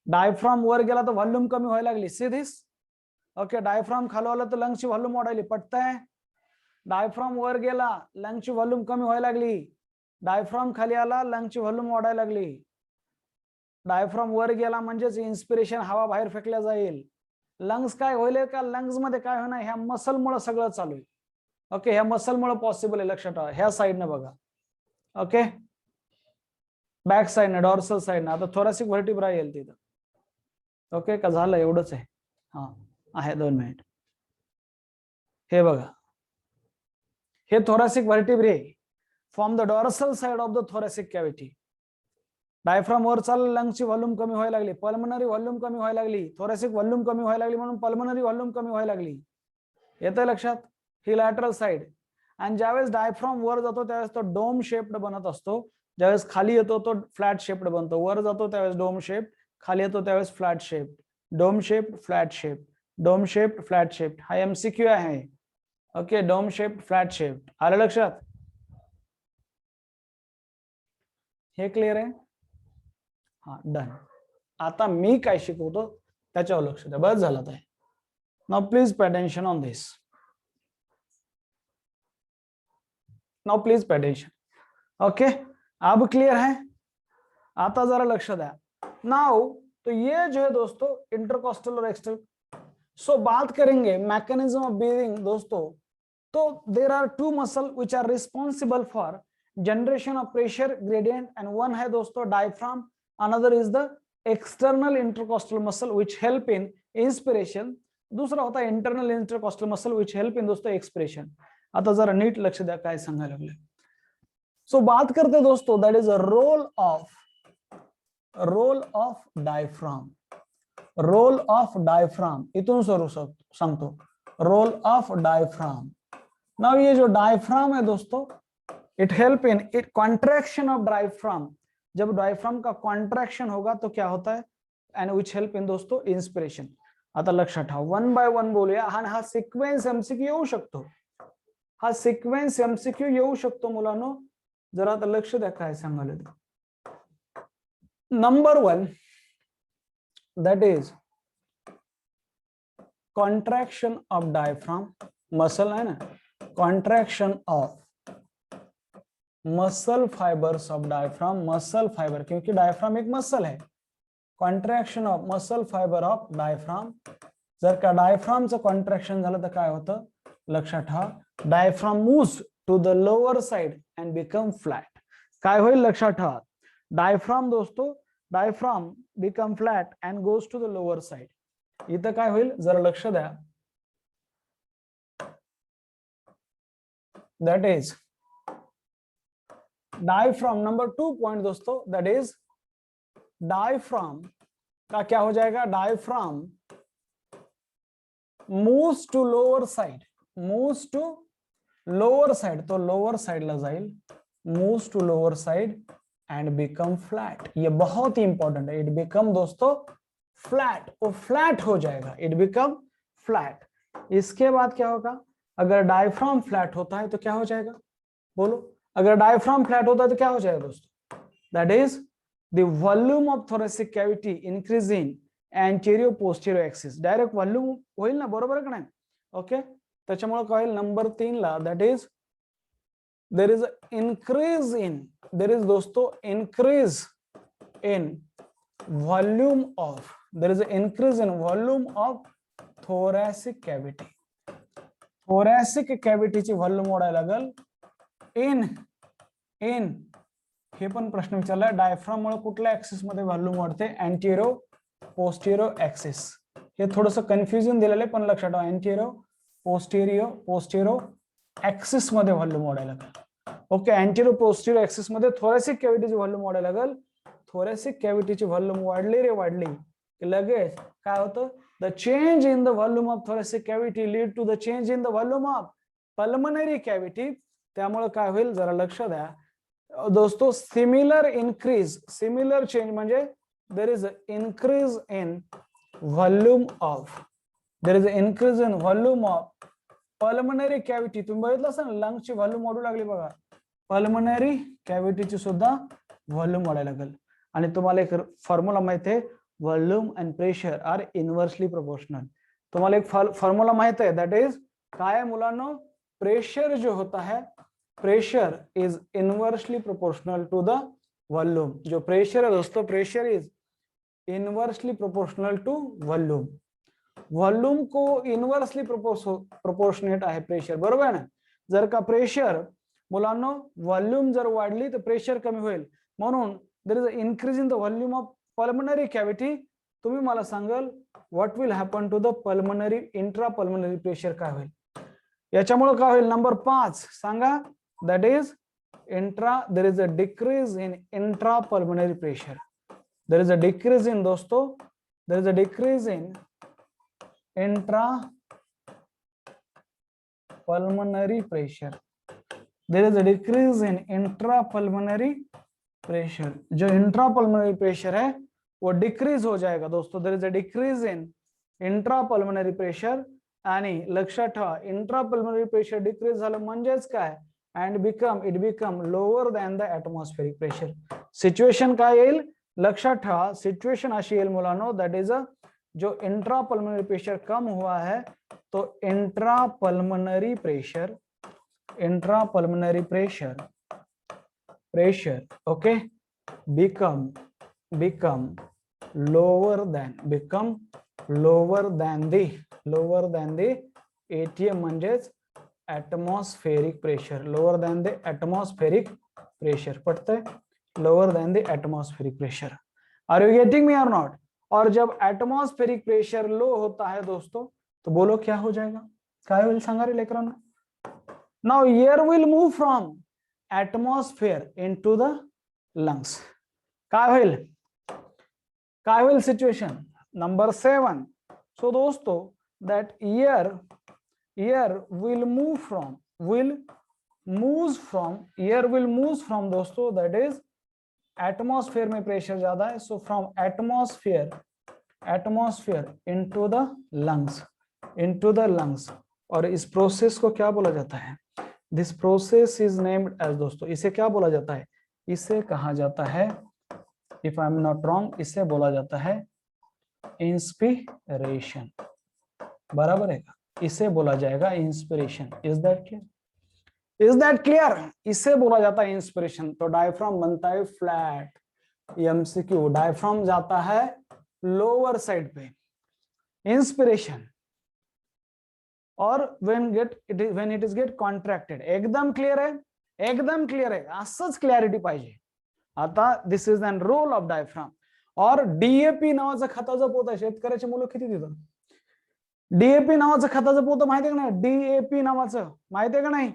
डायफ्राम वर गेला तर व्हॉल्यूम कमी व्हायला लागली. See this. ओके, डायफ्राम खाली आला तर लंग्सची व्हॉल्यूम वाढायली. पटतंय? डायफ्राम वर गेला, लंग्सची व्हॉल्यूम कमी व्हायला लागली. डायफ्राम खाली आला, लंग्सची व्हॉल्यूम वाढायला लागली. डायफ्राम वर गेला म्हणजेच इन्स्पिरेशन, हवा बाहेर फेकल्या जाईल. लंग्स काय होईल का? लंग्स मध्ये काय होणार? ह्या मसल मुळे सगळं चालू आहे. ओके, ह्या मसल मुळे पॉसिबल आहे. लक्षात ठेवा, ह्या साईडने बघा. ओके, बॅक साईडने, डॉर्सल साईडने. आता थोरॅसिक व्हर्टिब्रा येईल तिथं. ओके का? झालं एवढंच आहे? हा आहे. 2 मिनिट. हे बघा, हे thoracic vertebrae from the dorsal side of the thoracic cavity. Diaphragm वर चालला, लंग्सची व्हॉल्यूम कमी व्हायला लागली, पल्मनरी व्हॉल्यूम कमी व्हायला लागली, थोरॅसिक व्हॉल्यूम कमी व्हायला लागली, म्हणून पल्मनरी व्हॉल्यूम कमी व्हायला लागली. येतंय लक्षात? ही लॅटरल साइड. आणि ज्यावेळेस डायफ्राम वर जातो त्यावेळेस तो डोम शेप्ड बनत असतो. ज्यावेळेस खाली येतो तो फ्लॅट शेप्ड बनतो. वर जातो त्यावेळेस डोम शेप, खाली येतो त्यावेळेस flat shape. Dome shape, flat shape, dome shape, flat shape. हा एमसीक्यू आहे. Okay, dome shape, flat shape. आलं लक्षात? हे क्लिअर आहे? हा, डन. आता मी काय शिकवतो त्याच्यावर लक्ष द्या. बस झालं. आहे now please pay attention on this. Now please pay attention. Okay, अब क्लियर है? आता जरा लक्ष द्या. नाउ तो ये जो है दोस्तों इंटरकॉस्टल और एक्सटर्नल. सो बात करेंगे मैकेनिज्म ऑफ ब्रीदिंग दोस्तों. तो there are 2 muscle which are responsible for generation of pressure gradient, end one है दोस्तों diaphragm, another is the external intercostal muscle which help in inspiration. दूसरा होता है internal intercostal muscle which help in दोस्तों expression. आता जरा नीट लक्ष द्या काय सांगायला लागले. सो बात करते दोस्तों, that is a role of diaphragm. Role of diaphragm इथून सुरू सांगतो. Role of diaphragm. नाउ ये जो डायफ्राम है दोस्तों, it help in it contraction of diaphragm. जब डायफ्राम का कॉन्ट्रैक्शन होगा तो क्या होता है? एंड विच हेल्प इन दोस्तों इंस्पिरेशन. आता लक्षात ठेवा, 1 बाय 1 बोलूया. हा सिक्वेन्स एमसीक्यू येऊ शकतो. हा सिक्वेन्स एमसीक्यू येऊ शकतो मुलांनो. जरा आता लक्ष द्या काय सांगायला. Number 1, that is contraction of diaphragm muscle है ना, contraction of muscle fibers of diaphragm, muscle fiber, क्योंकि डायफ्राम एक मसल है. contraction of muscle fiber of diaphragm. जर का डायफ्रामचं कॉन्ट्रॅक्शन झालं तर काय होतं? लक्षात ठेवा, diaphragm moves to the lower side and become flat. काय होईल? लक्षात ठेवा, डायफ्राम दोस्तों, diaphragm become flat and goes to the lower side. इथं काय होईल? जरा लक्ष द्या. That is diaphragm. Number 2 point दोस्तों, दैट इज डायफ्राम का क्या हो जाएगा? Diaphragm moves to lower side, moves to lower side, तो लोअर साइड ला जाईल. Moves to lower side and become flat. ये बहुत ही इंपॉर्टेंट है. इट बिकम दोस्तों फ्लैट, वो फ्लैट हो जाएगा. It become flat. इसके बाद क्या होगा? अगर डायफ्राम फ्लैट होता है तो क्या हो जाएगा? बोलो. अगर डायफ्राम फ्लैट होता है तो क्या हो जाएगा दोस्तों? That is the volume of thoracic cavity increase in anterior posterior axis. Direct volume होईल ना, बरोबर आहे का नाही? ओके, त्याच्यामुळे काय होईल? नंबर 3 ला, that is there is increase in, there is दोस्तों increase in volume of, there is increase in volume of thoracic cavity. thoracic cavity ची व्हॉल्यूम वाढायला लागल इन हे पण प्रश्न विचारला डायफ्राम मुळे कुठल्या ऍक्सिस मध्ये व्हॉल्यूम वाढते अँटीरो पोस्टेरियो ऍक्सिस. हे थोडंसं कन्फ्युजन दिलेलं आहे पण लक्षात ठेवा अँटीरो पोस्टेरियो ऍक्सिस मध्ये व्हॉल्यूम वाढायला लागेल. ओके अँटीरो पोस्टेरियो ऍक्सिस मध्ये थोरॅसिक कॅव्हिटीची व्हॉल्यूम वाढायला लागेल. थोरॅसिक कॅव्हिटीची व्हॉल्यूम वाढली की लगेच काय होतं the change in the volume of thoracic cavity lead to the change in the volume of pulmonary cavity. त्यामुळे काय होईल जरा लक्ष द्या दोस्तों सिमिलर इनक्रीज सिमिलर चेंज म्हणजे there is increase in volume of there is increase in volume of pulmonary cavity. तुम्ही बघितलं असेल ना लंग्सची व्हॉल्यूम वाढू लागली बघा पल्मनरी कॅव्हिटीची सुद्धा व्हॉल्यूम वाढायला लागेल. आणि तुम्हाला एक फॉर्म्युला माहिती आहे volume and pressure are inversely proportional. तुम्हाला एक फॉर्म्युला माहित आहे दॅट इज काय मुलांनो प्रेशर जो होता है pressure is inversely proportional to the volume. जो प्रेशर है दोस्तों pressure is inversely proportional to volume. Volume को इनवर्सली प्रोपोर्शनेट आहे प्रेशर बरोबर ना. जर का प्रेशर मुलांनो वॉल्यूम जर वाढली तर प्रेशर कमी होईल म्हणून there is a increase in the volume of pulmonary cavity. तुम्ही मला सांगाल what will happen to the pulmonary intra pulmonary pressure काय होईल याच्यामुळे काय होईल. नंबर 5 सांगा that is there is a decrease in intrapulmonary pressure. There is a decrease in दोस्तों there is a decrease in intrapulmonary pressure. There is a decrease in intrapulmonary pressure. जो intrapulmonary pressure है वो decrease हो जाएगा दोस्तों. There is a decrease in intrapulmonary pressure आणि लक्षात ठेवा इंट्रापल्मनरी प्रेशर डिक्रीज झालं म्हणजेच काय and it become lower than the atmospheric pressure. Situation काय येईल लक्षात ठेवा सिच्युएशन अशी येईल मुलांनो दॅट इज जो इंट्रापल्मनरी प्रेशर कम हुआ है तो intrapulmonary pressure okay become lower than the ATM म्हणजेच atmospheric pressure, lower than the atmospheric pressure. पढ़ते lower than the atmospheric pressure. Are you getting me or not? और जब atmospheric pressure low होता है दोस्तों तो बोलो क्या हो जाएगा काय होईल सांगा रे लेकरांनो. Now air will move from atmosphere into the lungs. काय होईल situation number 7. So दोस्तों that air will move from दोस्तों that is एटमॉस्फेयर में प्रेशर ज्यादा है so from atmosphere into the lungs. और इस प्रोसेस को क्या बोला जाता है दिस प्रोसेस इज नेम्ड एज दोस्तों इसे क्या बोला जाता है इसे कहा जाता है if I am not wrong इसे बोला जाता है इंस्पिरेशन. बराबर है इसे बोला जाएगा इंस्पिरेशन. इज दैट क्लियर इसे बोला जाता है इंस्पिरेशन. तो डायफ्राम बनता है फ्लैट. एमसीक्यू डायफ्राम जाता है लोअर साइड पे इंस्पिरेशन और when it is get contracted. एकदम क्लियर आहे असंच क्लॅरिटी पाहिजे. आता this is an role of diaphragm. और डीएपी नावाचं खताचं पोत आहे शेतकऱ्याची मुलं किती देतात डीएपी नावाचं खताचं पोत माहितीये का नाही डीएपी नावाचं माहितीये का नाही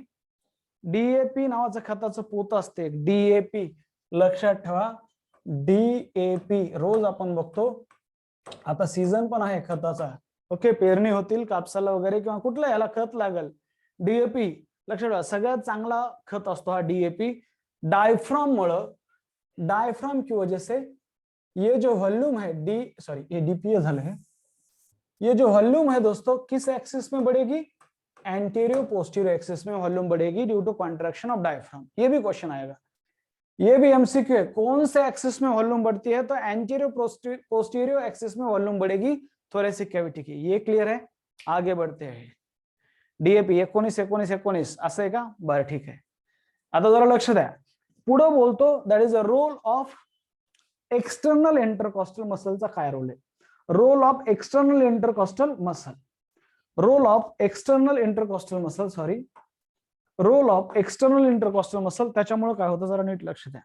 डीएपी नावाचं खताचं पोत असते डीएपी लक्षात ठेवा डीएपी रोज आपण बघतो. आता सीझन पण आहे खताचा ओके पेरणी होतील कापसाला वगैरे किंवा कुठला याला खत लागल डीएपी लक्षात ठेवा सगळ्यात चांगला खत असतो हा डीएपी. डायफ्राम की वजह से ये जो वॉल्यूम है ये डीपीए झालं है. ये जो वॉल्यूम है दोस्तों किस एक्सिस में बढ़ेगी एंटीरियो पोस्टीरियो एक्सिस में वॉल्यूम बढ़ेगी due to contraction of diaphragm. ये भी क्वेश्चन आएगा ये भी एमसीक्यू है कौन से एक्सिस में वॉल्यूम बढ़ती है तो एंटीरियो पोस्टीरियो एक्सिस में वॉल्यूम बढ़ेगी थोरेसिक कैविटी की. ये क्लियर है आगे बढ़ते हैं. डीएपी 19 असं आहे का बरं ठीक आहे. आता जरा लक्ष द्या, पुढे बोलतो that is a role of external intercostal मसलचा काय रोल आहे. Role of external intercostal muscle, role of external intercostal muscle, sorry, role of external intercostal muscle. त्याच्यामुळे काय होतं जरा नीट लक्ष द्या.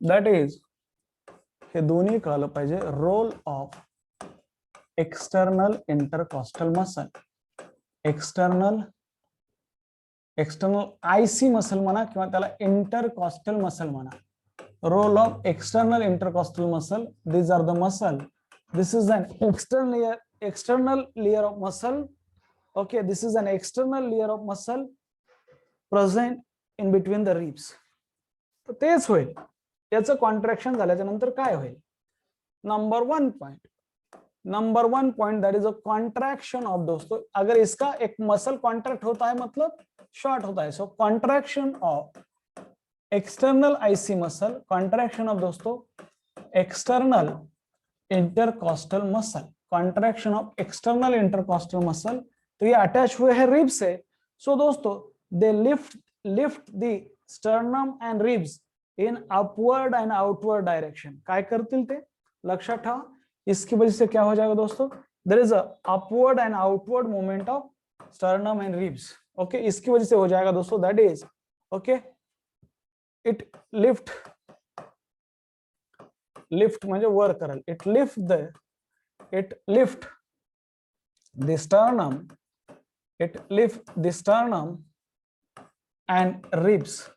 दॅट इज, हे दोन्ही कळलं पाहिजे, role of external intercostal muscle, external IC muscle म्हणा किंवा त्याला इंटरकॉस्टल मसल म्हणा. Role of external intercostal muscle, these are the muscle, this is an external layer of muscle. Okay, this is an external layer of muscle present in between the ribs. तर तेच होईल, याचं contraction झाल्याच्या नंतर काय होईल. Number one point that is a contraction of, दोस्तों अगर इसका एक मसल कॉन्ट्रैक्ट होता है मतलब शॉर्ट होता है. So contraction of external IC muscle, contraction of दोस्तों external intercostal muscle, contraction of external intercostal muscle. तो ये अटैच हुए हैं रिब्स से. सो दोस्तों they lift the sternum and ribs in upward and outward direction. काय करतील ते लक्षात ठेवा. इसकी वजह से क्या हो जाएगा दोस्तों, there is a upward and outward movement of sternum and ribs. Okay, इसकी वजह से हो जाएगा दोस्तों, that is okay, it lift म्हणजे वर करेल, it lift the sternum and ribs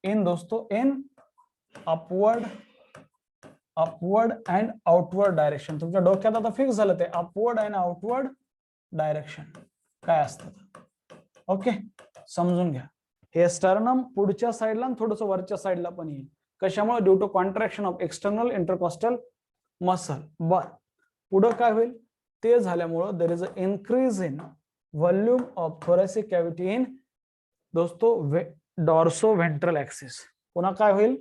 in दोस्तों in upward and outward direction. तुमच्या डोक्यात आता फिक्स झालं ते अपवर्ड अँड आउटवर्ड डायरेक्शन काय असतं. ओके, समजून घ्या. हे स्टर्नम पुढच्या साईडला आणि थोडंसं वरच्या साईडला पण येईल. कशामुळे, due to contraction of external intercostal muscle. बर, पुढे काय होईल ते झाल्यामुळं there is a increase in volume of thoracic cavity in दोस्तों डॉर्सो व्हेंट्रल ऍक्सिस. पुन्हा काय होईल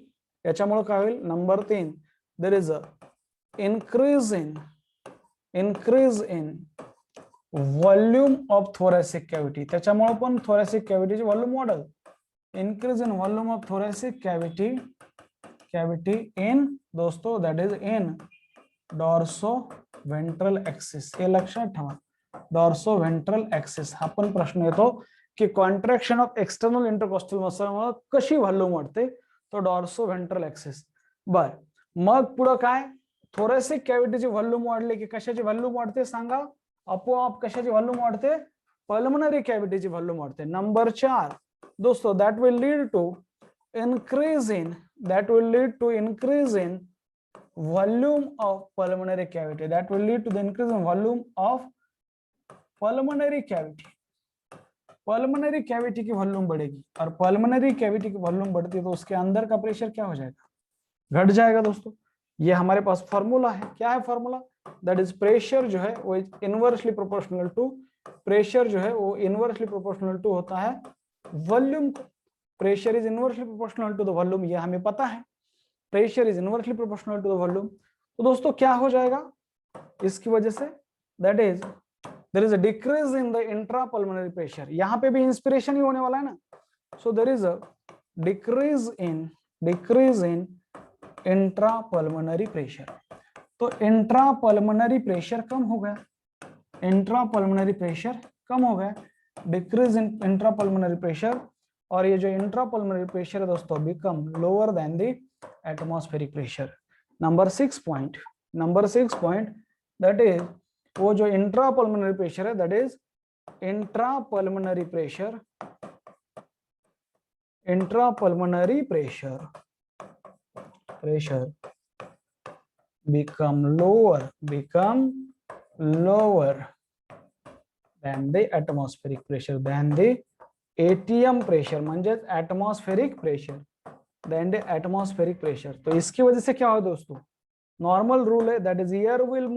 याच्यामुळे काय होईल, number 3, there is a increase in volume of thoracic cavity. त्याच्यामुळे पण thoracic cavity ची व्हॉल्यूम वाढेल. increase in volume of thoracic cavity in दोस्तों that is in dorsoventral axis. हे लक्षात ठेवा, dorsoventral axis. हा पण प्रश्न येतो की contraction of external intercostal muscle मुळे कशी व्हॉल्यूम वाढते, तो dorsoventral axis. बर, मग पुढे काय, थोरॅसिक कॅव्हिटीची व्हॉल्यूम वाढली की कशाची व्हॉल्यूम वाढते सांगा, आपोआप कशाची व्हॉल्यूम वाढते, पल्मोनरी कॅव्हिटीची व्हॉल्यूम वाढते. नंबर 4 दोस्तों that will lead to increase in volume of pulmonary cavity, that will lead to the increase in volume of pulmonary cavity. Pulmonary cavity की वॉल्यूम बढ़ेगी और पल्मोनरी कैविटी की वॉल्यूम बढ़ती है तो उसके अंदर का प्रेशर क्या हो जाएगा, घट जाएगा. दोस्तों ये हमारे पास फॉर्मूला है. क्या है फॉर्मूला, दैट इज प्रेशर जो है वो इनवर्सली प्रोपोर्शनल टू, प्रेशर जो है वो इनवर्सली प्रोपोर्शनल टू होता है वॉल्यूम को. Pressure is inversely proportional to the volume, ये हमें पता है, pressure is inversely proportional to the volume. तो दोस्तों क्या हो जाएगा इसकी वजह से, that is there is a decrease in the intrapulmonary pressure. यहाँ पे भी इंस्पिरेशन ही होने वाला है ना. so there is a decrease in intrapulmonary pressure. तो intrapulmonary pressure कम हो गया, intrapulmonary pressure कम हो गया, decrease in intrapulmonary pressure. और ये जो intrapulmonary pressure है दोस्तों become lower than the atmospheric pressure. number 6 point that is वो जो इंट्रापल्मोनरी प्रेशर है that is intrapulmonary pressure become lower than the atmospheric pressure, than the ATM pressure म्हणजे atmospheric pressure, than the atmospheric pressure. तो इसकी वजह से क्या हो दोस्तों, नॉर्मल रूल है that is air will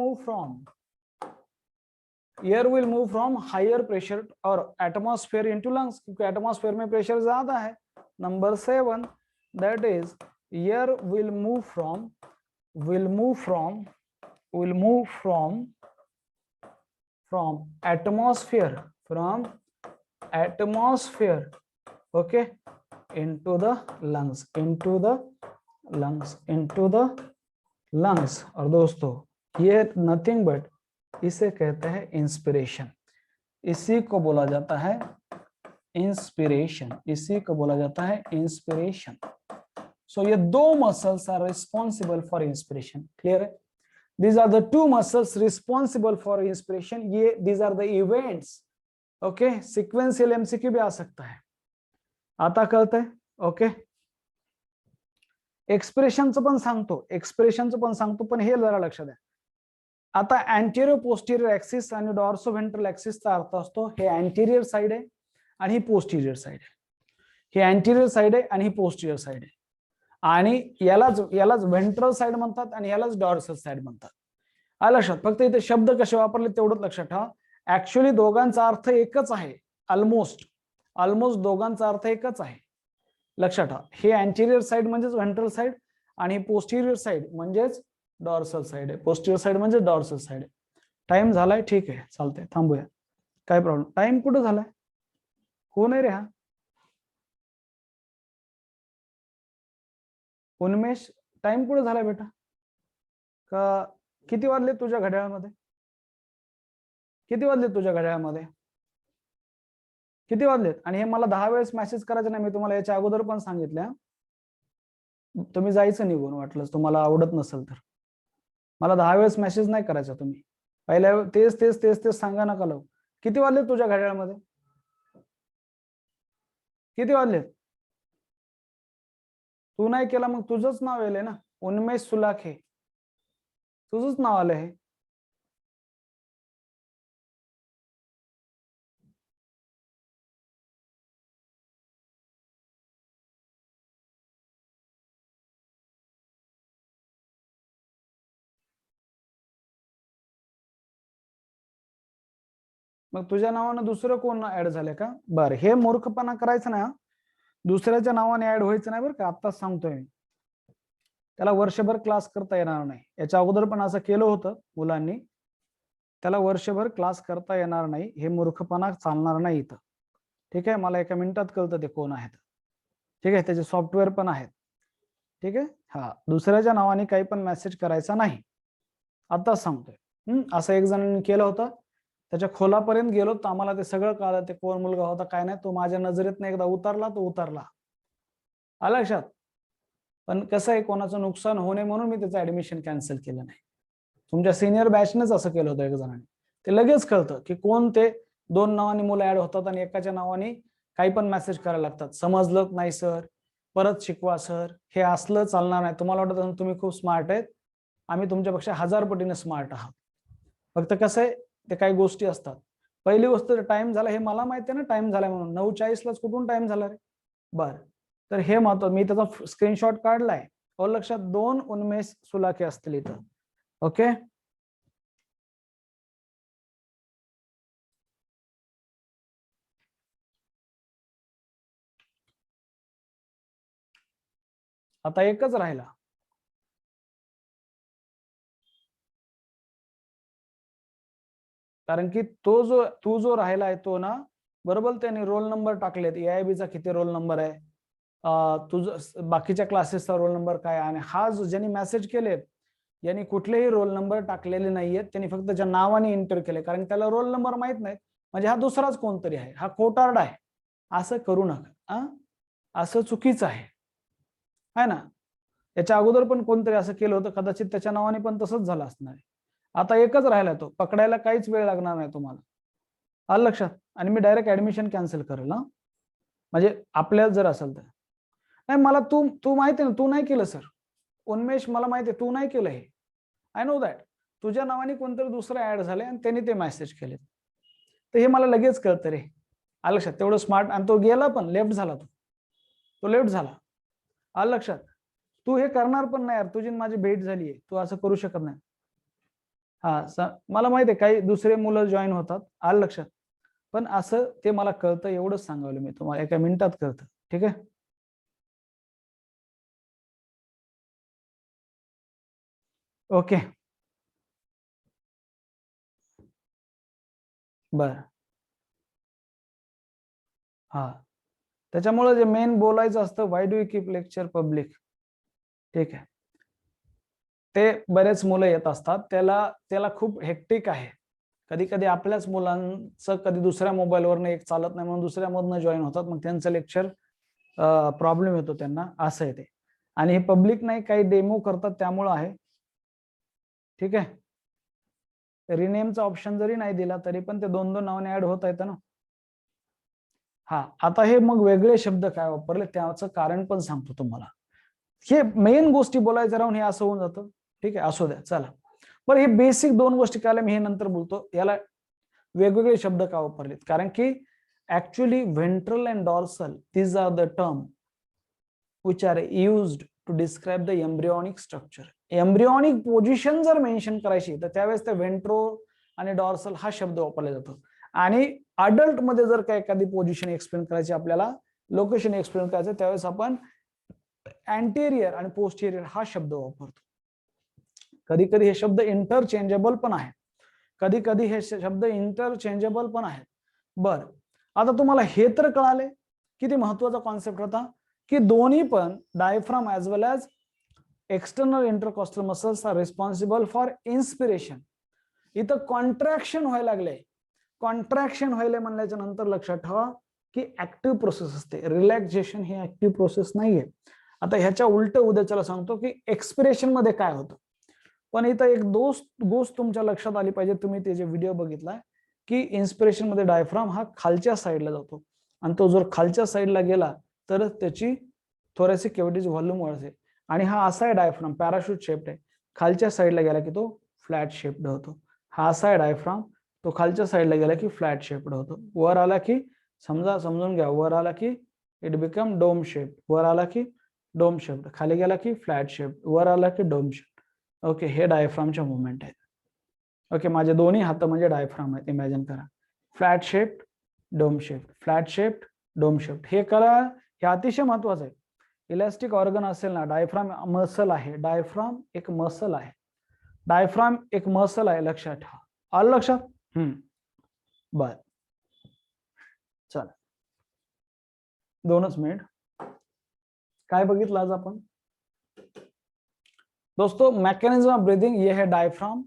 move from higher pressure और एटमॉस्फेयर इनटू लंग्स, क्योंकि एटमॉस्फेयर में प्रेशर ज्यादा है. Number 7 that is air will move from atmosphere, okay, into the lungs. और दोस्तों ये नथिंग बट इसे कहते हैं इंस्पिरेशन, इसी को बोला जाता है इंस्पिरेशन। सो ये दो muscles are responsible for inspiration, clear है? These are the two muscles responsible for inspiration. ये these are the events. Okay, sequential MCQ भी आ सकता है, आता कळतंय? ओके, एक्सप्रेशनचं पण सांगतो, पण हे जरा लक्षात द्या. आता अँटेरियर पोस्टिरियर ऍक्सिस आणि डॉर्सो व्हेंट्रल ऍक्सिसचा अर्थ असतो हे अँटेरियर साइड आहे आणि ही पोस्टिरियर साइड आहे. ही अँटेरियर साइड आहे आणि ही पोस्टिरियर साइड आहे, आणि यालाच व्हेंट्रल साइड म्हणतात आणि यालाच डॉर्सल साइड म्हणतात. आलं लक्षात? फक्त इथे शब्द कसे वापरले तेवढंच लक्षात ठेवा. ऍक्च्युअली दोघांचा अर्थ एकच आहे, ऑलमोस्ट दोघांचा अर्थ एकच आहे, लक्षात ठेवा. हे अँटेरियर साइड म्हणजेच व्हेंट्रल साइड आणि पोस्टिरियर साइड म्हणजेच डॉर्सल साइड आहे. पोस्टिरियर साइड म्हणजे डॉर्सल साइड आहे. टाइम झालाय, ठीक आहे, चालतंय, थांबूया, काय प्रॉब्लेम. टाइम कुठं झालाय? हो नाही रे हा उन्मेष, टाइम कुठे झालाय बेटा? का किती वाजले तुझ्या घड्याळामध्ये? किती वाजलेत? आणि हे मला 10 वेळेस मेसेज करायचं नाही, मी तुम्हाला याच्या अगोदर पण सांगितलं. तुम्ही जायचं निघून, वाटलंच तुम्हाला आवडत नसेल तर. मला 10 वेळेस मेसेज नाही करायचा तुम्ही, पहिल्या तेच सांगा नका लावू. किती वाजलेत तुझ्या घड्याळामध्ये? किती वाजलेत? तू नाही केला मग तुझंच नाव येईल ना, उन्मेष सुलाखे, तुझंच नाव आलं हे. मग तुझ्या नावानं दुसरं कोण ऍड झालंय का? बरं, हे मूर्खपणा करायचं ना, दुसऱ्याच्या नावाने ऍड व्हायचं नाही बरं का, आत्ताच सांगतोय मी. त्याला वर्षभर क्लास करता येणार नाही. याच्या अगोदर पण असं केलं होतं मुलांनी, त्याला वर्षभर क्लास करता येणार नाही. हे मूर्खपणा चालणार नाही इथं, ठीक आहे? मला एका मिनिटात कळतं ते कोण आहेत, ठीक आहे? त्याचे सॉफ्टवेअर पण आहेत, ठीक आहे? हा, दुसऱ्याच्या नावाने काही पण मेसेज करायचा नाही, आताच सांगतोय. असं एक जणांनी केलं होतं, त्याच्या खोलापर्यंत गेलो तर आम्हाला ते सगळं कळलं, ते कोण मुलगा होता काय नाही. तो माझ्या नजरेतनं एकदा उतरला, आलं लक्षात? पण कसं आहे, कोणाचं नुकसान होऊ नये म्हणून मी त्याचं ऍडमिशन कॅन्सल केलं नाही. तुमच्या सिनियर बॅचनेच असं केलं होतं एक जणांनी. ते लगेच कळतं की कोण ते 2 नावानी मुलं ऍड होतात आणि एकाच्या नावाने काही पण मेसेज करायला लागतात. समजलं नाही सर, परत शिकवा सर, हे असलं चालणार नाही. तुम्हाला वाटत तुम्ही खूप स्मार्ट आहेत, आम्ही तुमच्यापेक्षा 1000 पटीने स्मार्ट आहात. फक्त कसं आहे, ते काही गोष्टी असतात. पहिली गोष्ट, टाइम झाला हे मला माहिती आहे ना, टाइम झाला म्हणून. 9:40लाच कुठून टाइम झाला रे? बरं, तर हे महत्व, मी त्याचा स्क्रीनशॉट काढलाय. और लक्षात 2 उन्मेष सुलाखे असतील इथं, ओके? आता एकच राहिला, कारण की तू जो राहिला आहे तो ना, बरोबर त्याने रोल नंबर टाकलेत. AIB चा किती रोल नंबर आहे, तुझं बाकीच्या क्लासेसचा रोल नंबर काय, आणि हा जो ज्यांनी मेसेज केलेत यांनी कुठलेही रोल नंबर टाकलेले नाहीयेत. त्यांनी फक्त ज्या नावाने एंटर केले, कारण त्याला रोल नंबर माहित नाहीत, म्हणजे हा दुसराच कोणतरी आहे, हा खोटारडा आहे. असं करू नका, असं चुकीचं आहे ना. याच्या अगोदर पण कोणतरी असं केलं होतं, कदाचित त्याच्या नावाने पण तसंच झालं असणार आहे. आता एकच राहिला, तो पकडायला काहीच वेळ लागणार नाही तुम्हाला, आलं लक्षात? आणि मी डायरेक्ट ऍडमिशन कॅन्सल करेल ना, म्हणजे आपल्याला जर असेल तर. नाही, मला तू माहिती आहे ना, तू नाही केलं सर. उन्मेष, मला माहिती आहे तू नाही केलं हे, आय नो दॅट. तुझ्या नावाने कोणतरी दुसरं ऍड झाले आणि त्यांनी ते मेसेज केले, तर हे मला लगेच कळतं रे, आलं लक्षात? तेवढं स्मार्ट. आणि तो गेला पण, लेफ्ट झाला, तो लेफ्ट झाला, आलं लक्षात? तू हे करणार पण नाही यार, तुझी माझी भेट झालीये, तू असं करू शकत नाही. हा, मला माहिती आहे काही दुसरे मुलं जॉईन होतात, आलं लक्षात? पण असं ते मला कळतं, एवढंच सांगावलं मी तुम्हाला, एका मिनिटात कळतं, ठीक आहे? ओके, बर, हा, त्याच्यामुळे जे मेन बोलायचं असतं, why do you keep lecture public, ठीक आहे, ते बरेच मुलं येत असतात, त्याला त्याला खूप हेक्टिक आहे, कधी कधी आपल्याच मुलांचं कधी दुसऱ्या मोबाईलवरनं एक चालत नाही म्हणून दुसऱ्या मधनं जॉईन होतात, मग त्यांचं लेक्चर प्रॉब्लेम येतो त्यांना, असं आहे ते. आणि हे पब्लिक नाही, काही डेमो करतात त्यामुळं आहे, ठीक आहे. रिनेमचा ऑप्शन जरी नाही दिला तरी पण ते 2-2 नावाने ऍड होता येतं ना. हा, आता हे मग वेगळे शब्द काय वापरले त्याचं कारण पण सांगतो तुम्हाला, हे मेन गोष्टी बोलायचं राहून हे असं होऊन जातं, ठीक आहे, असू द्या, चला. बरं, हे बेसिक 2 गोष्टी काय मी हे नंतर बोलतो, याला वेगवेगळे शब्द का वापरलेत, कारण की actually ventral and dorsal these are the term which are used to describe the embryonic structure. Embryonic position जर मेन्शन करायची तर त्यावेळेस ते व्हेंट्रो आणि डॉर्सल हा शब्द वापरला जातो, आणि अडल्ट मध्ये जर काय एखादी पोझिशन एक्सप्लेन करायची, आपल्याला लोकेशन एक्सप्लेन करायचं, त्यावेळेस आपण अँटेरियर आणि पोस्टेरियर हा शब्द वापरतो. कधी कधी हे शब्द इंटरचेंजेबल पण आहे, कधी कधी हे शब्द इंटरचेंजेबल पण आहेत. बर, आता तुम्हाला हे तर कळाले किती महत्वाचा कॉन्सेप्ट होता, की दोन्ही पण diaphragm as well as external intercostal muscles are responsible for inspiration. इथं कॉन्ट्रॅक्शन व्हायला लागले, कॉन्ट्रॅक्शन व्हायला म्हणल्याच्या नंतर लक्षात ठेवा की ऍक्टिव्ह प्रोसेस असते, रिलॅक्सेशन ही ऍक्टिव्ह प्रोसेस नाहीये. आता ह्याच्या उलट उद्याच्याला सांगतो की एक्सपिरेशन मध्ये काय होतं, पण इथं एक गोष्ट तुमच्या लक्षात आली पाहिजे, तुम्ही ते जे व्हिडिओ बघितलाय की इन्स्पिरेशन मध्ये डायफ्राम हा खालच्या साईडला जातो, आणि तो जर खालच्या साईडला गेला तर त्याची थोरेसिक कॅव्हिटीची व्हॉल्यूम वाढते, आणि हा असा आहे डायफ्राम, पॅराशूट शेप्ड आहे, खालच्या साईडला गेला की तो फ्लॅट शेप्ड होतो. हा असा आहे डायफ्राम, तो खालच्या साईडला गेला की फ्लॅट शेप्ड होतो, वर आला की समजून घ्या, वर आला की इट बिकम डोम शेप, वर आला की डोम शेप्ड, खाली गेला की फ्लॅट शेप, वर आला की डोम शेप. ओके, हे डायफ्रामचे मुवमेंट आहेत. ओके, माझे दोन्ही हात म्हणजे डायफ्राम आहेत, इमॅजिन करा, flat shaped, dome shaped, flat shaped, dome shaped. हे करा, हे अतिशय महत्वाचं आहे. इलास्टिक ऑर्गन असेल ना, डायफ्राम मसल आहे, डायफ्राम एक मसल आहे, डायफ्राम एक मसल आहे, लक्षात ठेवा. आलं लक्षात? बर, चला, 2च मिनिट. काय बघितलं आज आपण दोस्तों? मैकेनिज्म ऑफ ब्रीदिंग, ये है डायफ्राम,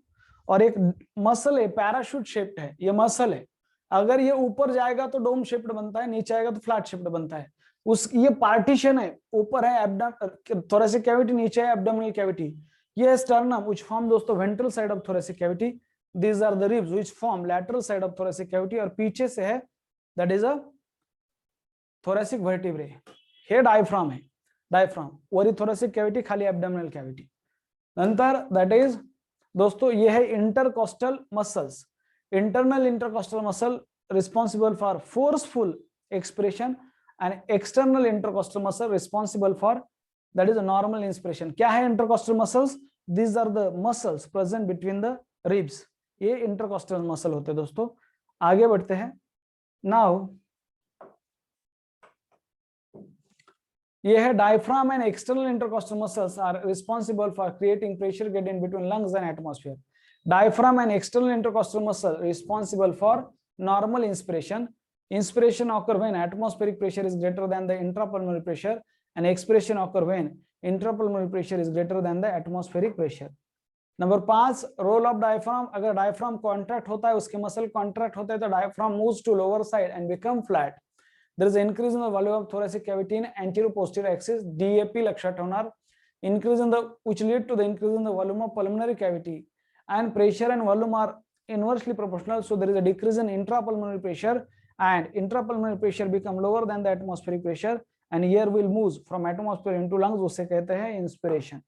और एक मसल है पैराशूट शेप्ड है, ये मसल है, अगर ये ऊपर जाएगा तो डोम शेप्ड बनता है, नीचे आएगा तो फ्लैट शेप्ड बनता है. उस ये पार्टीशन है, ऊपर है एब्डोमेन थोरेसिक कैविटी, नीचे है एब्डोमिनल कैविटी. ये स्टर्नम व्हिच फॉर्म दोस्तों ventral side of thoracic cavity, these are the ribs which form lateral side of thoracic cavity, और पीछे से है that is a thoracic vertebrae. हे डायफ्राम है, डायफ्राम वरी थोरेसिक कैविटी, खाली एब्डोमिनल कैविटी. नंतर दैट इज दोस्तों ये है intercostal muscles, internal intercostal muscle responsible for forceful expression, and external intercostal muscle responsible for that is a normal inspiration. क्या है intercostal muscles? These are the muscles present between the ribs, ये intercostal muscle होते हैं दोस्तों. आगे बढ़ते हैं. Now ये है diaphragm and external intercostal muscles are responsible for creating pressure gradient between lungs and atmosphere. Diaphragm and external intercostal muscle responsible for normal inspiration. Inspiration occur when atmospheric pressure is greater than the intrapulmonary pressure, and expiration occur when intrapulmonary pressure is greater than the atmospheric pressure. Number 5, role of diaphragm. अगर diaphragm contract होता है, उसके muscle contract होते हैं, तो diaphragm moves to lower side and become flat. There is an increase in the volume of thoracic cavity in anterior posterior axis, DAP लक्षात ठेवणार, increase in the which lead to the increase in the volume of pulmonary cavity, and pressure and volume are inversely proportional, so there is a decrease in intrapulmonary pressure, and intrapulmonary pressure become lower than the atmospheric pressure, and air will move from atmosphere into lungs, उसे कहते हैं inspiration.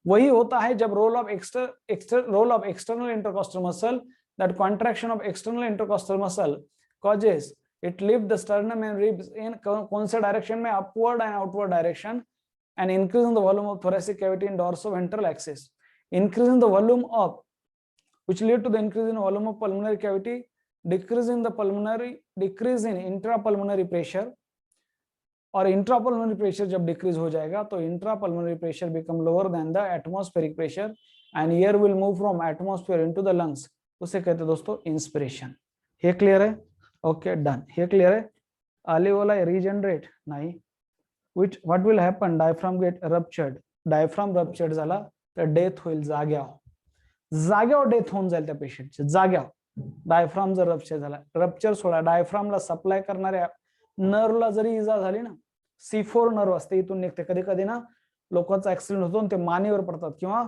वही होता है जब role of external intercostal muscle, that contraction of external intercostal muscle causes it lift the sternum and ribs in कौन से direction में? Upward and outward direction, and increase in the volume of thoracic cavity in dorsoventral axis. Increase in the volume of which lead to the increase in volume of pulmonary cavity, decrease in intrapulmonary pressure, और intrapulmonary pressure जब decrease हो जाएगा तो intrapulmonary pressure become lower than the atmospheric pressure, and air will move from atmosphere into the lungs, उसे कहते हैं दोस्तों inspiration. हे क्लियर है? Okay done. हे क्लियर है? अल्वेओलाई रिजनरेट नाही, which what will happen, diaphragm get ruptured, diaphragm ruptured झाला तर डेथ होईल जाग्यावर डेथ होऊन जाईल त्या पेशंटची जाग्यावर। डायफ्राम जर रप्चर झाला, रप्चर सोडा, डायफ्रामला सप्लाय करणाऱ्या नर्वला जरी इजा झाली ना, C4 नर्व असते इथून निघते, कधी कधी ना लोकांचा ऍक्सिडेंट होतो ते मानेवर पडतात किंवा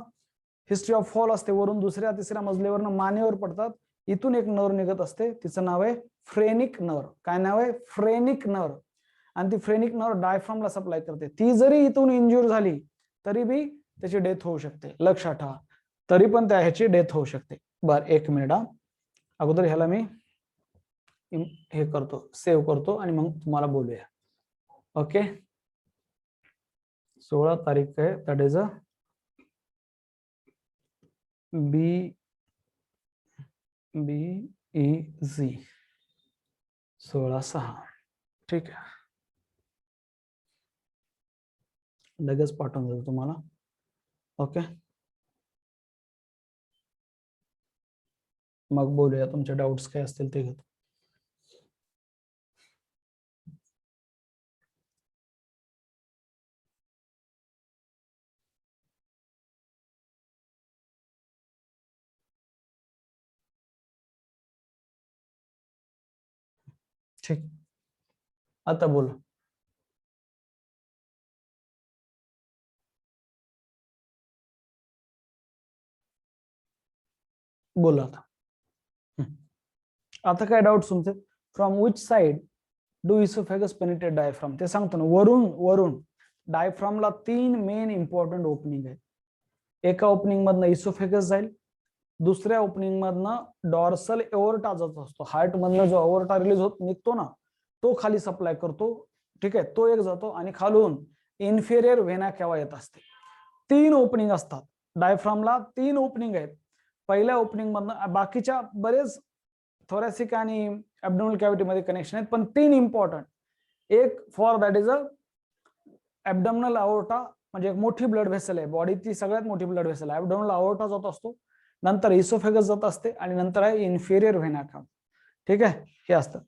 हिस्ट्री ऑफ फॉल असते, वरून दुसऱ्या तिसऱ्या मजल्यावरनं मानेवर पडतात, इथून एक नर्व निघत असते, तिचं नाव आहे फ्रेनिक नर्व। काय नाव आहे? Phrenic nerve. आणि ती फ्रेनिक नर्व डायफ्रामला सप्लाय करते, ती जरी इथून इंज्युअर झाली तरी बी त्याची डेथ होऊ शकते, लक्षात ठेवा, तरी पण त्या ह्याची डेथ होऊ शकते। बर एक मिनिट हा, अगोदर ह्याला मी हे करतो, सेव्ह करतो आणि मग तुम्हाला बोलूया। ओके 16 तारीख आहे, दॅट इज अ BEZ 16/6, ठीक आहे, लगेच पाठवून देतो तुम्हाला। ओके मग बोलूया, तुमचे डाउट्स काय असतील ते घेतो। ठीक, आता बोला। बोला आता काय डाउट तुमचे? From which side do oesophagus penetrate diaphragm, ते सांगतो ना, वरून डायफ्रामला 3 मेन इंपॉर्टंट ओपनिंग आहेत। एका ओपनिंग मधनं इसोफेगस जाईल, दुसऱ्या ओपनिंग मधनं डॉर्सल एओर्टा जात असतो, हार्ट मधनं जो एओर्टा रिलीज होत निघतो ना, तो खाली सप्लाय करतो, ठीक आहे, तो एक जातो, आणि खालून इन्फेरियर व्हेना केव्हा येत असते। 3 ओपनिंग असतात डायफ्रामला, 3 ओपनिंग आहेत। पहिल्या ओपनिंग मधनं बाकीच्या बरेच थोरॅसिक आणि ऍब्डोमिनल कॅव्हिटी मध्ये कनेक्शन आहेत, पण 3 इम्पॉर्टंट, एक फॉर दॅट इज अ ऍब्डोमिनल अओर्टा, म्हणजे एक मोठी ब्लड व्हेसल आहे, बॉडीतली सगळ्यात मोठी ब्लड व्हेसल आहे, ऍब्डोमिनल अओर्टा जात असतो, नंतर इसोफेगस जात असते, आणि नंतर आहे इन्फेरियर व्हेना केव्हा, ठीक आहे, हे असतं।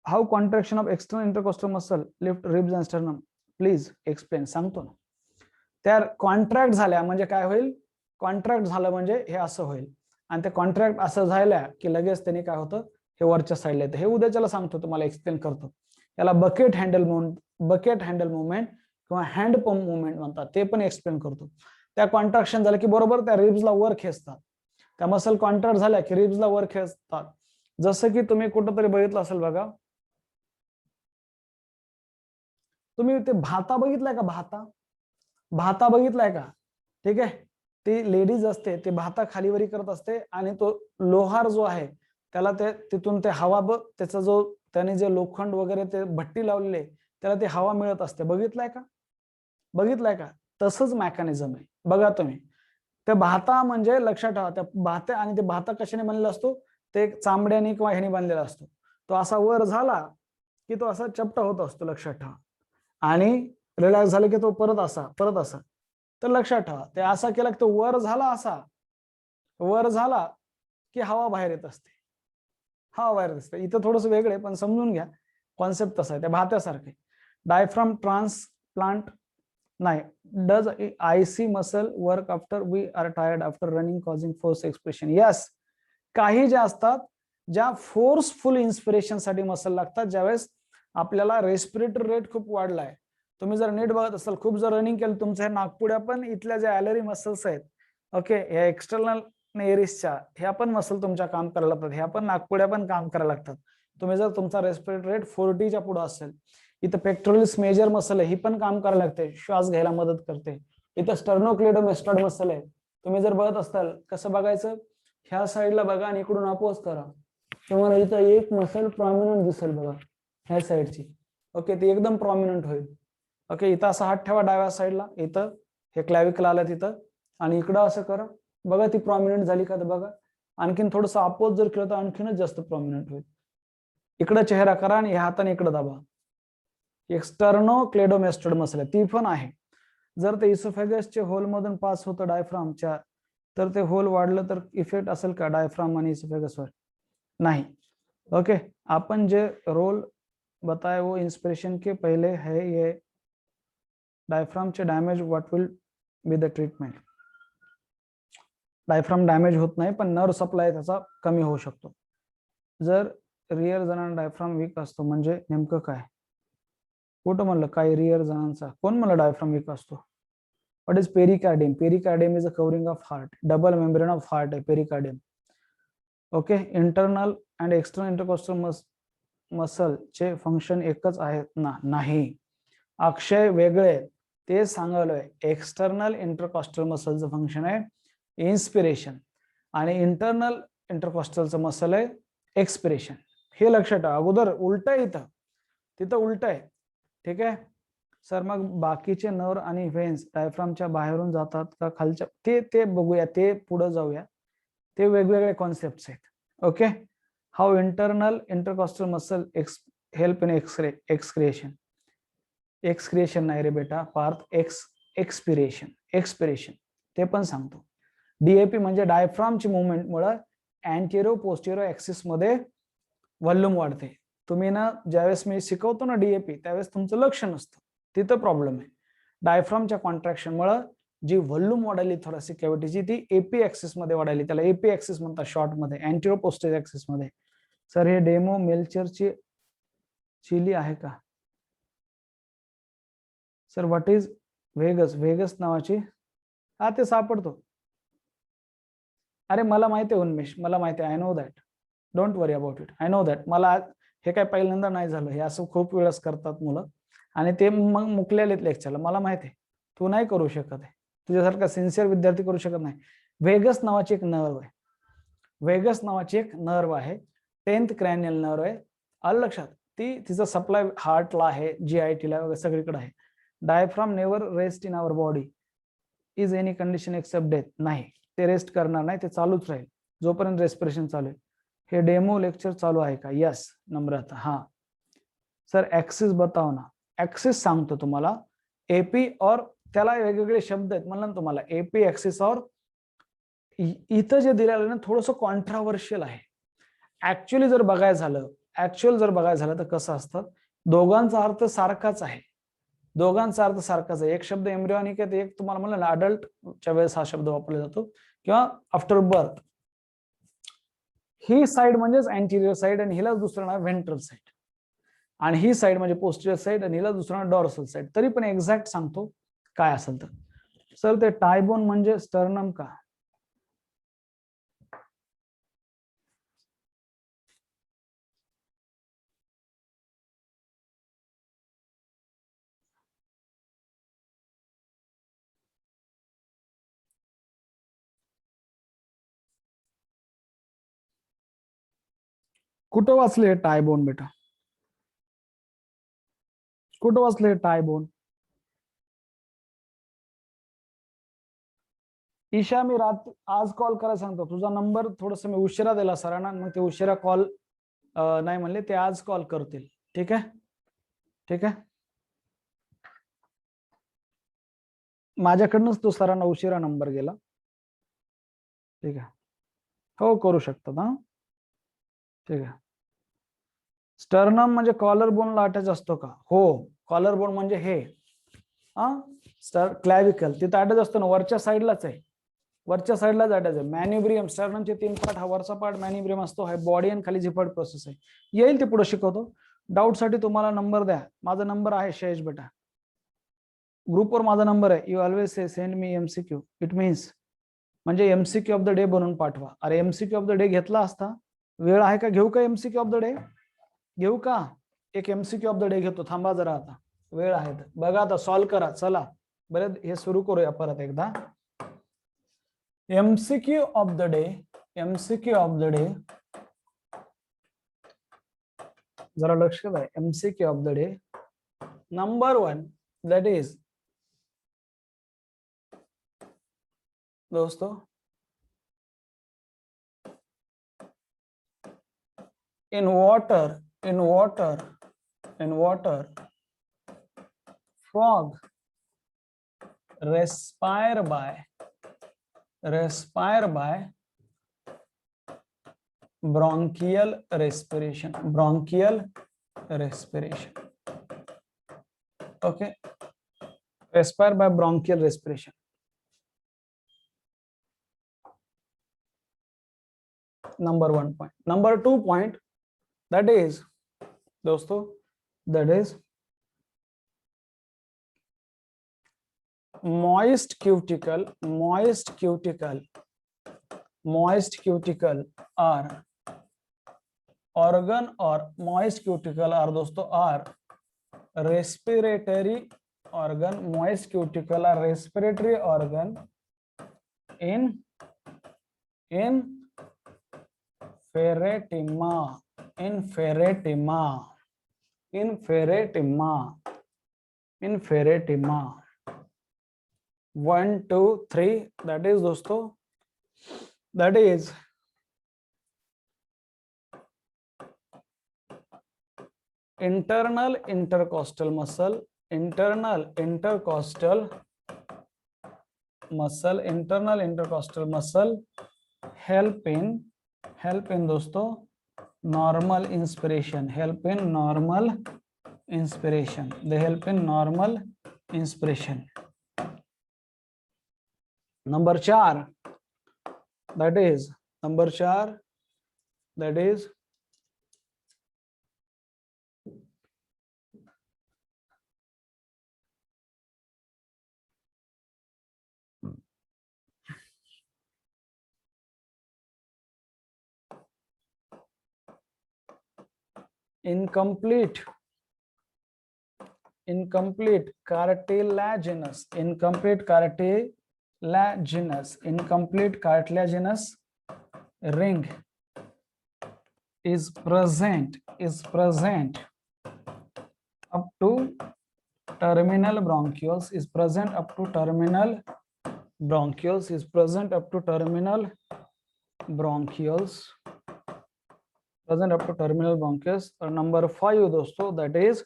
How contraction of external intercostal muscle lift ribs and sternum, please explain, सांगतो ना। त्या कॉन्ट्रॅक्ट झाल्या म्हणजे काय होईल, कॉन्ट्रॅक्ट झालं म्हणजे हे असं होईल, आणि ते कॉन्ट्रॅक्ट असं झाल्या की लगेच त्याने काय होतं, हे वरच्या साईडला येतं। हे उद्याच्याला सांगतो, तुम्हाला एक्सप्लेन करतो। याला बकेट हँडल मुवमेंट किंवा हँड पंप मुवमेंट म्हणतात, ते पण एक्सप्लेन करतो। त्या कॉन्ट्रॅक्शन झालं की बरोबर त्या रिब्सला वर खेचतात, त्या मसल कॉन्ट्रॅक्ट झाल्या की रिब्सला वर खेचतात। जसं की तुम्ही कुठंतरी बघितलं असेल बघा, तुम्ही ते भाता बघितलाय का, भाता बघितलाय का, ठीक आहे, ती लेडीज असते, ते भाता खालीवरी करत असते, आणि तो लोहार जो आहे त्याला ते तिथून ते हवा त्याचा जो त्याने जे लोखंड वगैरे ते भट्टी लावलेले, त्याला ती हवा मिळत असते, बघितलाय का? तसंच मेकॅनिझम आहे, बघा तुम्ही। ते भाता म्हणजे लक्षात ठेवा, त्या भात्या, आणि ते भाता कशाने बनलेला असतो, ते चांबड्याने किंवा ह्याने बनलेला असतो, तो असा वर झाला की तो असा चपटा होत असतो, लक्षात ठेवा, आणि रिलॅक्स झालं की तो परत असा, तर लक्षात ठेवा, ते असा केला की तो वर झाला की हवा बाहेर येत असते, इथं थोडस वेगळे, पण समजून घ्या, कॉन्सेप्ट तसा आहे, त्या भात्यासारखे। डायफ्राम ट्रान्सप्लांट नाही, does IC muscle work after we are tired after running causing force expression, yes, काही ज्या असतात ज्या फोर्सफुल इन्स्पिरेशन साठी मसल लागतात, ज्यावेळेस आपल्याला रेस्पिरेटरी रेट खूप वाढलाय, तुम्ही जर नीट बघत असाल, खूप जर रनिंग केलं, तुमच्या नागपुड्या पण इथल्या ज्या ॲलरी मसल्स आहेत, ओके, या एक्सटर्नल एरिसच्या, ह्या पण मसल तुमच्या काम करायला लागतात, ह्या पण नागपुड्या पण काम करायला लागतात। तुम्ही जर तुमचा रेस्पिरेटरी रेट 40च्या पुढे असेल, इथं पेक्टोरलिस मेजर मसल आहे, ही पण काम करायला लागते, श्वास घ्यायला मदत करते। इथं स्टर्नोक्लेडोमेस्टॉइड मसल आहे, तुम्ही जर बघत असाल, कसं बघायचं, ह्या साईडला बघा आणि इकडून अपोज करा, तुम्हाला इथं एक मसल प्रॉमिनंट दिसेल बघा, ह्या साईडची, ओके, ती एकदम प्रॉमिनंट होईल, ओके। इथं असा हात ठेवा डाव्या साईडला, इथं हे क्लॅविकल आलं तिथं, आणि इकडं असं करा, बघा ती प्रॉमिनंट झाली का, बघा, आणखीन थोडस अपोज जर केलं तर आणखीनच जास्त प्रॉमिनंट होईल। इकडं चेहरा करा आणि ह्या हाताने इकडे दाबा, एक्सटर्नोक्लेडोमेस्टॉइड मसल आहे, ती पण आहे, जर ते इसोफेगसचे होल मधून पास होतं डायफ्रामच्या, तर ते होल वाढलं तर इफेक्ट असेल का डायफ्राम आणि इसोफेगसवर? नहीं। ओके, अपन जो रोल बताए वो इंस्पिरेशन के पहले है। ये डायफ्राम चे damage what will be the treatment? Diaphragm damage होत नाही, पण नर्व सप्लाय त्याचा कमी होऊ शकतो। जर रिअर जणांना डायफ्राम वीक असतो म्हणजे नेमकं काय? कुठं म्हणलं काय रिअर जणांचा? कोण म्हणलं डायफ्राम वीक असतो? What is pericardium? Pericardium is a covering of heart, double membrane of heart आहे pericardium. Okay, internal and external intercostal muscle चे फंक्शन एकच आहेत ना? नाही, अक्षय वेगळे, ते सांगलोय। एक्सटर्नल इंटरकॉस्टल मसलचं फंक्शन आहे इन्स्पिरेशन आणि इंटरनल इंटरकॉस्टलचं मसल आहे एक्सपिरेशन। हे लक्षात ठेवा, अगोदर उलट आहे, तिथं उलट आहे। ठीक आहे सर, मग बाकीचे नर्व आणि व्हेन्स डायफ्रामच्या बाहेरून जातात का खालच्या? ते बघूया, ते पुढे जाऊया, ते वेगवेगळे कॉन्सेप्ट्स आहेत। Okay, how internal intercostal muscle help in excretion? Excretion नाही रे बेटा पार्थ, एक्सपिरेशन ते पण सांगतो। डीएपी म्हणजे डायफ्रामची मुवमेंट मुळे अँटेरियो पोस्टेरियो ऍक्सिस मध्ये व्हॉल्यूम वाढते। तुम्ही ना ज्यावेळेस मी शिकवतो ना डीएपी, त्यावेळेस तुमचं लक्ष नसतं, तिथं प्रॉब्लेम आहे। डायफ्रामच्या कॉन्ट्रॅक्शन मुळे जी व्हॉल्यूम वाढली थोरासिक कॅव्हिटीची, ती एपी ऍक्सिस मध्ये वाढली, त्याला एपी ऍक्सिस म्हणतात शॉर्ट मध्ये, अँटेरियो पोस्टेरियो ऍक्सिस मध्ये। सर हे डेमो मेल्चरची चिली आहे का? Sir what is vagus? Vagus नावाची, हा ते सापडतो। अरे मला माहिती आहे उन्मेष, मला माहिती आहे, I know that, don't worry about it, I know that. मला हे काय पहिल्यांदा नाही झालं, हे असं खूप वेळेस करतात मुलं आणि ते मग मुकलेले लेक्चरला, मला माहिती आहे तू नाही करू शकत आहे, तुझ्यासारखा सिन्सिअर विद्यार्थी करू शकत नाही। व्हेगस नावाची एक नर्व आहे, व्हेगस नावाची एक नर्व आहे, 10th क्रॅनियल नर्व आहे, आलं लक्षात? तिचा सप्लाय हार्टला आहे, जीआयटीला वगैरे सगळीकडे आहे। Diaphragm never rest in our body is any condition except death? नाही, ते रेस्ट करणार नाही, ते चालूच राहील जोपर्यंत रेस्पिरेशन चालू आहे। हे डेमो लेक्चर चालू आहे का? यस नम्रता, हाँ सर ऍक्सिस बताओ ना। ऍक्सिस सांगतो तुम्हाला, एपी और त्याला वेगवेगळे शब्द आहेत म्हणलं ना तुम्हाला, एपी ऍक्सिस और इथं जे दिलेलं ना थोडंसं कॉन्ट्राव्हर्शियल आहे। ऍक्च्युअल जर बघायचं झालं तर कसं असतं, दोघांचा अर्थ सारखाच आहे, दोघांचा अर्थ सारखाच आहे। एक शब्द एम्ब्रियोनिक आहे, एक तुम्हाला म्हणलं ना अडल्टच्या वेळेस हा शब्द वापरला जातो किंवा आफ्टर बर्थ। ही साइड म्हणजेच अँटीरियर साइड आणि हिला दुसरं नाव व्हेंट्रल साइड, आणि ही साइड म्हणजे पोस्टीरियर साइड आणि हिला दुसरं नाव डॉर्सल साइड। तरी पण एक्झॅक्ट सांगतो काय असेल तर। सर ते टायबोन म्हणजे स्टर्नम का? कुठं वाचले टायबोन बेटा? कुठं वाचले टायबोन? ईशा मी आज कॉल करायला सांगतो, तुझा नंबर थोडस मी उशिरा दिला सरांना, मग ते उशिरा कॉल नाही म्हणले, ते आज कॉल करतील। ठीक आहे, ठीक आहे, माझ्याकडनंच तो सरांना उशिरा नंबर गेला। ठीक आहे, हो करू शकतात, हा ठीक आहे। स्टर्नम म्हणजे कॉलर बोनला अटॅच असतो का? हो, कॉलर बोन म्हणजे हे क्लॅविकल, तिथं अटॅच असतो ना, वरच्या साईडलाच आहे, वरच्या साईडलाच अटॅच आहे। मॅन्युब्रियम, स्टर्नमचे 3 पार्ट, हा वरचा पार्ट मॅन्युब्रियम असतो, हा बॉडी आणि खाली झिपर्ड प्रोसेस आहे। येईल ते पुढे शिकवतो। डाऊट साठी तुम्हाला नंबर द्या, माझा नंबर आहे शैलेश बेटा, ग्रुपवर माझा नंबर आहे। You always say send me MCQ, it means म्हणजे एमसीक्यू ऑफ द डे बनवून पाठवा। अरे एमसीक्यू ऑफ द डे घेतला असता, वेळ आहे का? घेऊ का एमसीक्यू ऑफ द डे? घेऊ का? एक एमसीक्यू ऑफ द डे घेतो, थांबा जरा, आता वेळ आहे तर बघा, आता सॉल्व करा। चला बरं, हे सुरू करूया परत एकदा। MCQ of the day, MCQ of the day, जरा लक्ष द्या। MCQ of the day number 1, that is दोस्तों, in water frog respire by bronchial respiration, okay, respire by bronchial respiration. Number 1 point. Number 2 point, that is दोस्तों, that is moist cuticle are organ, or moist cuticle are दोस्तों are respiratory organ. Moist cuticle are respiratory organ in pheretima. 1, 2, 3, that is दोस्तों, that is internal intercostal muscle, internal intercostal muscle help in दोस्तों normal inspiration, they help in normal inspiration. Number 4, that is incomplete cartilaginous ring is present up to terminal bronchioles, और number 5 दोस्तों, that is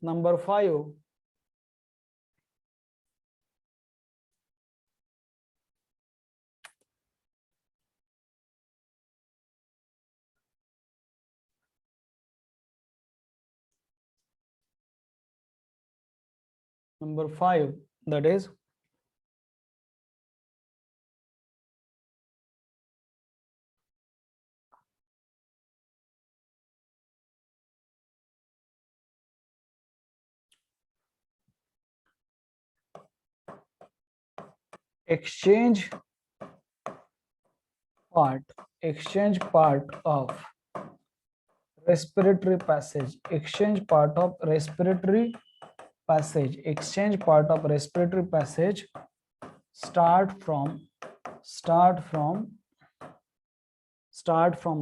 number 5, that is exchange part of respiratory passage, start from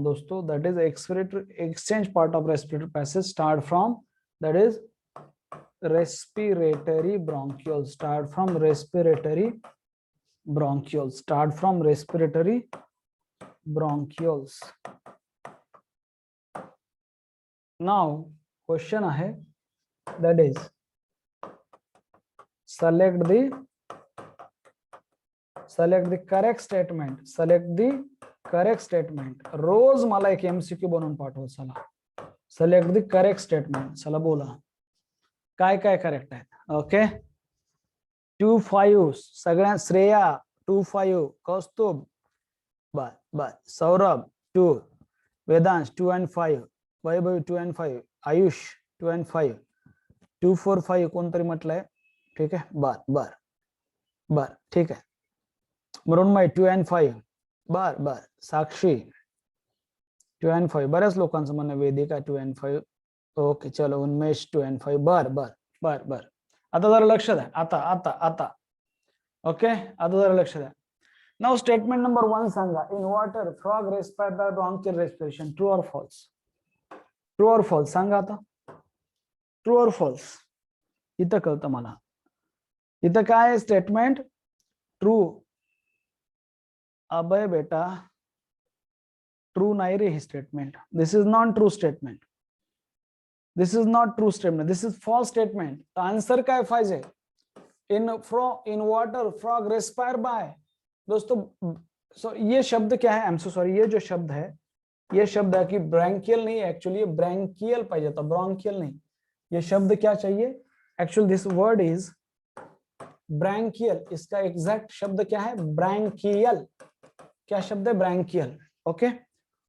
दोस्तों, that is exchange part of respiratory passage start from, that is respiratory bronchioles, start from respiratory bronchioles. Now question है, that is select the correct statement. रोज मला एक MCQ बनवून पाठवा. चला, select the correct statement. चला बोला काय करेक्ट आहे. ओके, 2 5 सगळ्या, श्रेया 2 5, कौस्तुभ बर, Saurabh 2, Vedansh 2 and 5, Vaibhav 2 and 5, Ayush 2 and 5, 2 4 5 कोणतरी म्हटलंय. ठीक आहे, बर ठीक आहे. मृण्मय 2 and 5, बर साक्षी 2 and 5, बऱ्याच लोकांचं म्हणणं, वेदिका 2 and 5. ओके चलो, उन्मेष 2 and 5, बर. आता जरा लक्ष द्या, आता ओके, आता जरा लक्ष द्या. नाउ स्टेटमेंट नंबर 1 सांगा. In water frog respire by bronchial respiration, true और फॉल्स सांगा. आता ट्रू और फॉल्स इथं कळतं मला. इथं काय स्टेटमेंट? ट्रू. अबे बेटा, ट्रू नाही रे ही statement. This is not true statement. This is false statement. तर आन्सर काय पाहिजे? In water frog respire by. दोस्तों ये शब्द क्या है, आई एम सो सॉरी, ये जो शब्द है, ये शब्द है कि ब्रैंकियल नहीं, एक्चुअली ब्रैंकियल पाई जाता, ब्रोंकियल नहीं। ये शब्द क्या चाहिए, actually this word is branchial. इसका एग्जैक्ट शब्द क्या है, ब्रैंकियल। क्या शब्द है, ब्रैंकियल। ओके,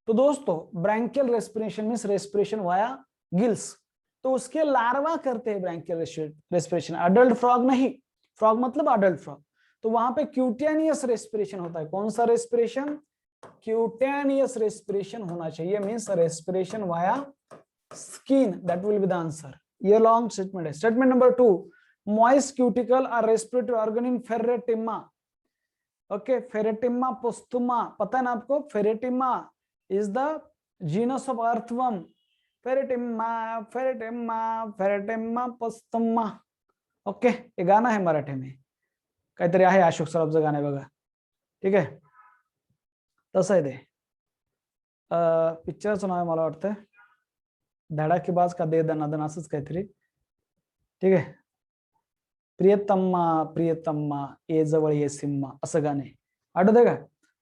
तो दोस्तों ब्रैंकियल रेस्पिरेशन मींस रेस्पिरेशन वाया गिल्स। तो उसके लार्वा करते हैं ब्रैंकियल रेस्पिरेशन, अडल्ट फ्रॉग नहीं, फ्रॉग मतलब अडल्ट फ्रॉग। तो वहां पे क्यूटेनियस रेस्पिरेशन होता है। कौन सा रेस्पिरेशन, क्यूटेनियस रेस्पिरेशन होना चाहिए, means respiration via skin, that will be the answer. ये लॉन्ग स्टेटमेंट है। Statement number 2, moist cuticle are respiratory organ in Pheretima. Okay, Pheretima posthuma पता है ना आपको, Pheretima is the genus of earthworm. Pheretima Pheretima Pheretima posthuma. Okay, हे गाणं आहे मराठी में, काहीतरी आहे अशोक सराफचं गाणं आहे बघा, ठीक आहे, तसं आहे ते. पिक्चरचं नाव आहे मला वाटतं धडाकेबाज का दे दनादन असंच काहीतरी, ठीक आहे. प्रियतम्मा प्रियतम्मा ये जवळ ये सिम्मा असं गाणं आहे, आठवतंय का,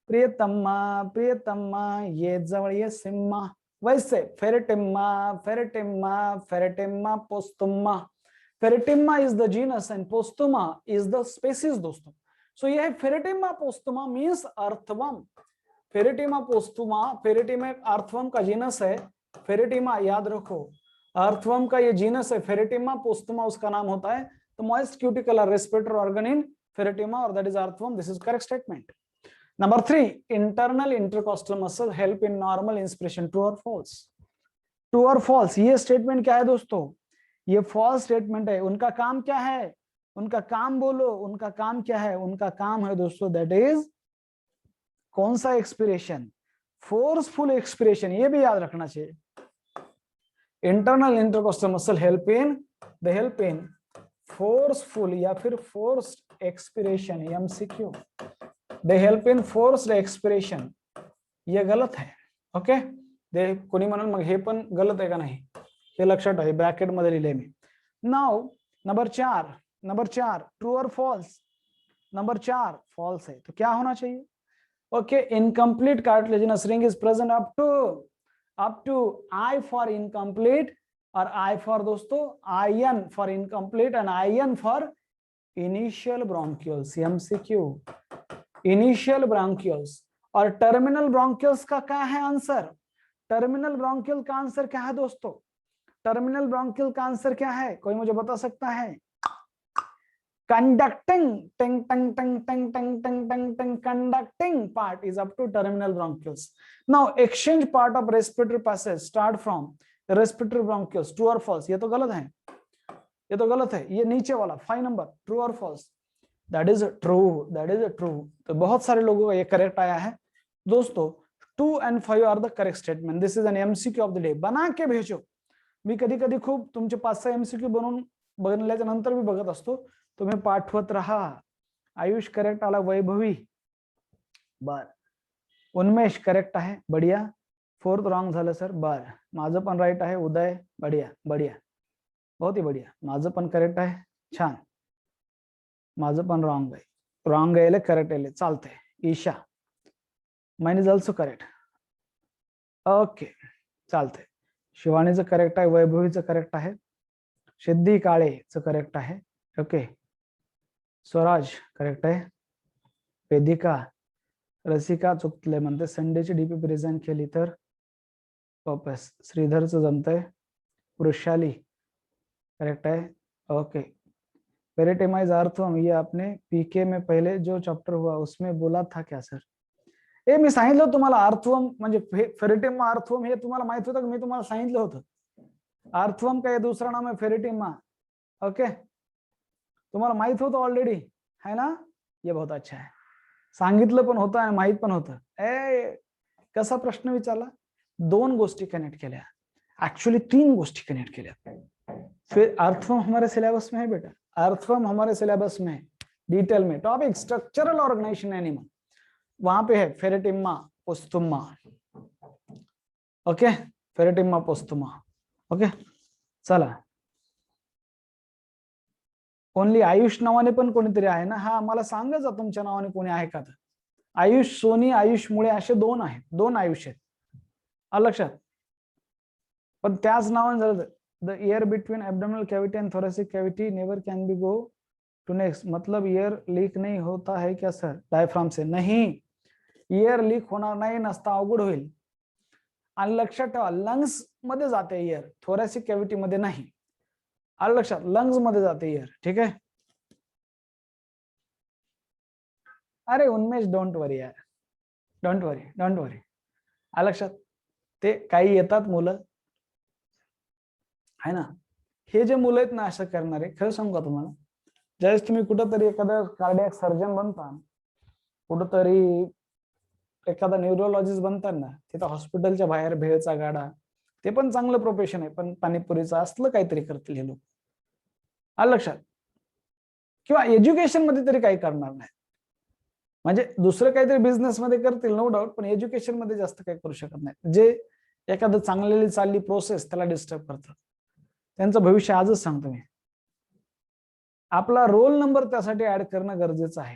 प्रियतम्मा प्रियतम्मा ये जवळ ये सिम्मा. वैसे Pheretima Pheretima Pheretima posthuma. Pheretima is the genus and posthuma is the species दोस्तों. सो ये है Pheretima posthuma means earthworm. Pheretima posthuma, Pheretima एक अर्थवर्म का जीनस है, फेरेटिमा याद रखो, अर्थवर्म का ये जीनस है, फेरेटिमा पोस्टुमा उसका नाम होता है. The moist cuticle or respiratory organ in Feretima, or that is earthworm. This is correct statement. Number 3, internal intercostal muscle help in normal inspiration. True or false? True or false? ये statement क्या है दोस्तों, ये false statement है. उनका काम क्या है, उनका काम बोलो, उनका काम क्या है, उनका काम है दोस्तों that is कौन सा एक्सपिरेशन, फोर्सफुल एक्सपिरेशन. ये भी याद रखना चाहिए. Internal intercostal muscle help in, they help in forceful या फिर forced expiration, MCQ, they help in forced expiration. ये गलत है. ओके, दे कोणी म्हणून मग हे पण गलत आहे का नाही हे लक्षात ठेवा, ब्रॅकेट मध्ये लिहिले मी. नाउ नंबर 4 ट्रू और फॉल्स. नंबर 4 फॉल्स है, तो क्या होना चाहिए, okay, incomplete cartilaginous ring is present up to I for incomplete, और आई फॉर दोस्तों IN for incomplete and IN for initial bronchioles. MCQ, initial bronchioles. और टर्मिनल ब्रोंकियल्स का क्या है आंसर, टर्मिनल ब्रोंकियल का आंसर क्या है दोस्तों, टर्मिनल ब्रोंकियल का आंसर क्या है, कोई मुझे बता सकता है, conducting ting ting ting ting ting ting ting ting conducting part is up to terminal bronchioles. Now exchange part of respiratory passage start from the respiratory bronchioles. True or false? ये तो गलत है, ये तो गलत है. ये नीचे वाला 5 नंबर, ट्रू और false, that is true, that is true. तो बहुत सारे लोगों का ये करेक्ट आया है दोस्तों. 2 and 5 are the correct statement. This is an MCQ of the day. बना के भेजो. मी कधी कधी खूप तुमचे 5-6 एमसीक्यू बनवून बघण्याच्या नंतर मी बघत असतो, तुम्ही पाठवत रहा. आयुष करेक्ट आला, वैभवी बर, उन्मेष करेक्ट आहे, बढिया. 4th रॉंग झालं सर, बर, माझं पण राईट आहे. उदय बढिया बढिया, बहुत ही बढिया. माझं पण करेक्ट आहे, छान. माझं पण रॉंग आहे, रॉंग यायला करेक्ट यायला चालतंय. Isha, mine is also correct. Okay, चालतंय. शिवानीचं करेक्ट आहे, वैभवीचं करेक्ट आहे, सिद्धी काळेचं करेक्ट आहे. ओके, स्वराज करेक्ट आहे, वेदिका, रसिका चुकले म्हणते, संडेची डीपी प्रेझेंट केली तर वापस. श्रीधरचं जमतंय, वृषाली करेक्ट है. ओके, पेरिटेमाइज अर्थवर्म, ये आपने पीके में पहले जो चैप्टर हुआ उसमें बोला था क्या सर. ए मी सांगितलं तुम्हाला अर्थवर्म म्हणजे फेरेटिमा अर्थवर्म, हे तुम्हाला माहित होतं, मी तुम्हाला सांगितलं होतं. अर्थवर्म का ये दूसरा नाम है फेरेटिमा. ओके, तुम्हाला माहित होतं ऑलरेडी है ना. ये बहुत अच्छा है, सांगितलं पण होतं आणि माहित पण होतं. ए कसा प्रश्न विचारला, 2 गोष्टी कनेक्ट केल्या, एक्चुअली 3 गोष्टी कनेक्ट केल्या. फिर अर्थवर्म हमारे सिलेबस में है बेटा, अर्थवर्म हमारे सिलेबस में डिटेल में. टॉपिक स्ट्रक्चरल ऑर्गेनाइजेशन एनिमल, वहां पे है Pheretima posthuma. Okay, Pheretima posthuma. Okay, चला ओनली आयुष नावाने पण कोणीतरी आहे ना? हा, मला सांगा जा तुमच्या नावाने कोणी आहे का? तर आयुष सोनी, आयुष मुळे असे 2 आहेत, 2 आयुष आहेत. आलं लक्षात? पण त्याच नावाने झालं the air between abdominal cavity and thoracic cavity never can be go to next, मतलब एयर लीक नहीं होता है क्या सर डायफ्राम से? नहीं, एयर लीक होणार नाही, नसता अवघड होईल. आणि लक्षात ठेवा, लंग्स मध्ये जाते एयर, थोरॅसिक कॅव्हिटी मध्ये नाही. आलं लक्षात? लंग्स मध्ये जाते एयर. ठीक आहे. अरे उन्मेष, डोंट वरी यार, डोंट वरी, डोंट वरी. आलं लक्षात? ते काही येतात मुलं आहे ना, हे जे मुलं आहेत ना असं करणारे, खरं सांगू का तुम्हाला, ज्यावेळेस तुम्ही कुठंतरी एखादा कार्डियाक सर्जन बनता, कुठंतरी एखादा न्यूरोलॉजिस्ट बनतात ना, तिथं हॉस्पिटलच्या बाहेर भेळचा गाडा, ते पण चांगलं प्रोफेशन आहे, पण पाणीपुरीचं असलं काहीतरी करतील हे लोक. आलं लक्षात? किंवा एज्युकेशन मध्ये तरी काही करणार नाही, म्हणजे दुसरं काहीतरी बिझनेस मध्ये करतील नो डाऊट, पण एज्युकेशन मध्ये जास्त काही करू शकत नाही. जे एखादं चांगलेली चालली प्रोसेस त्याला डिस्टर्ब करतात, त्यांचं भविष्य आजच सांगतो मी. आपला रोल नंबर त्यासाठी ऍड करणं गरजेचं आहे.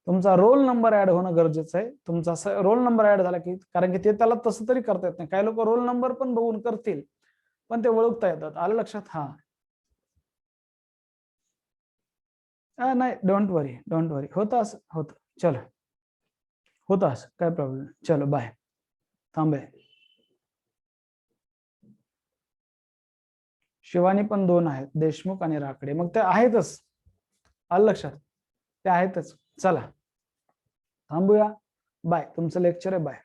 तुमचा रोल नंबर ऍड होणं गरजेचं आहे. तुमचा रोल नंबर ऍड झाला की, कारण की ते त्याला तसं तरी करता येत नाही. काही लोक रोल नंबर पण बघून करतील, पण ते ओळखता येतात. आलं लक्षात? हा, नाही, डोंट वरी, डोंट वरी. होतं असं, होतं. चलो, होतं असं, काय प्रॉब्लेम. चलो बाय. थांबे. शिवानी पण 2 आहेत, देशमुख आणि राकडे. मग ते आहेतच. आलं लक्षात? ते आहेतच. चला थांबूया. बाय. तुमचं लेक्चर आहे. बाय.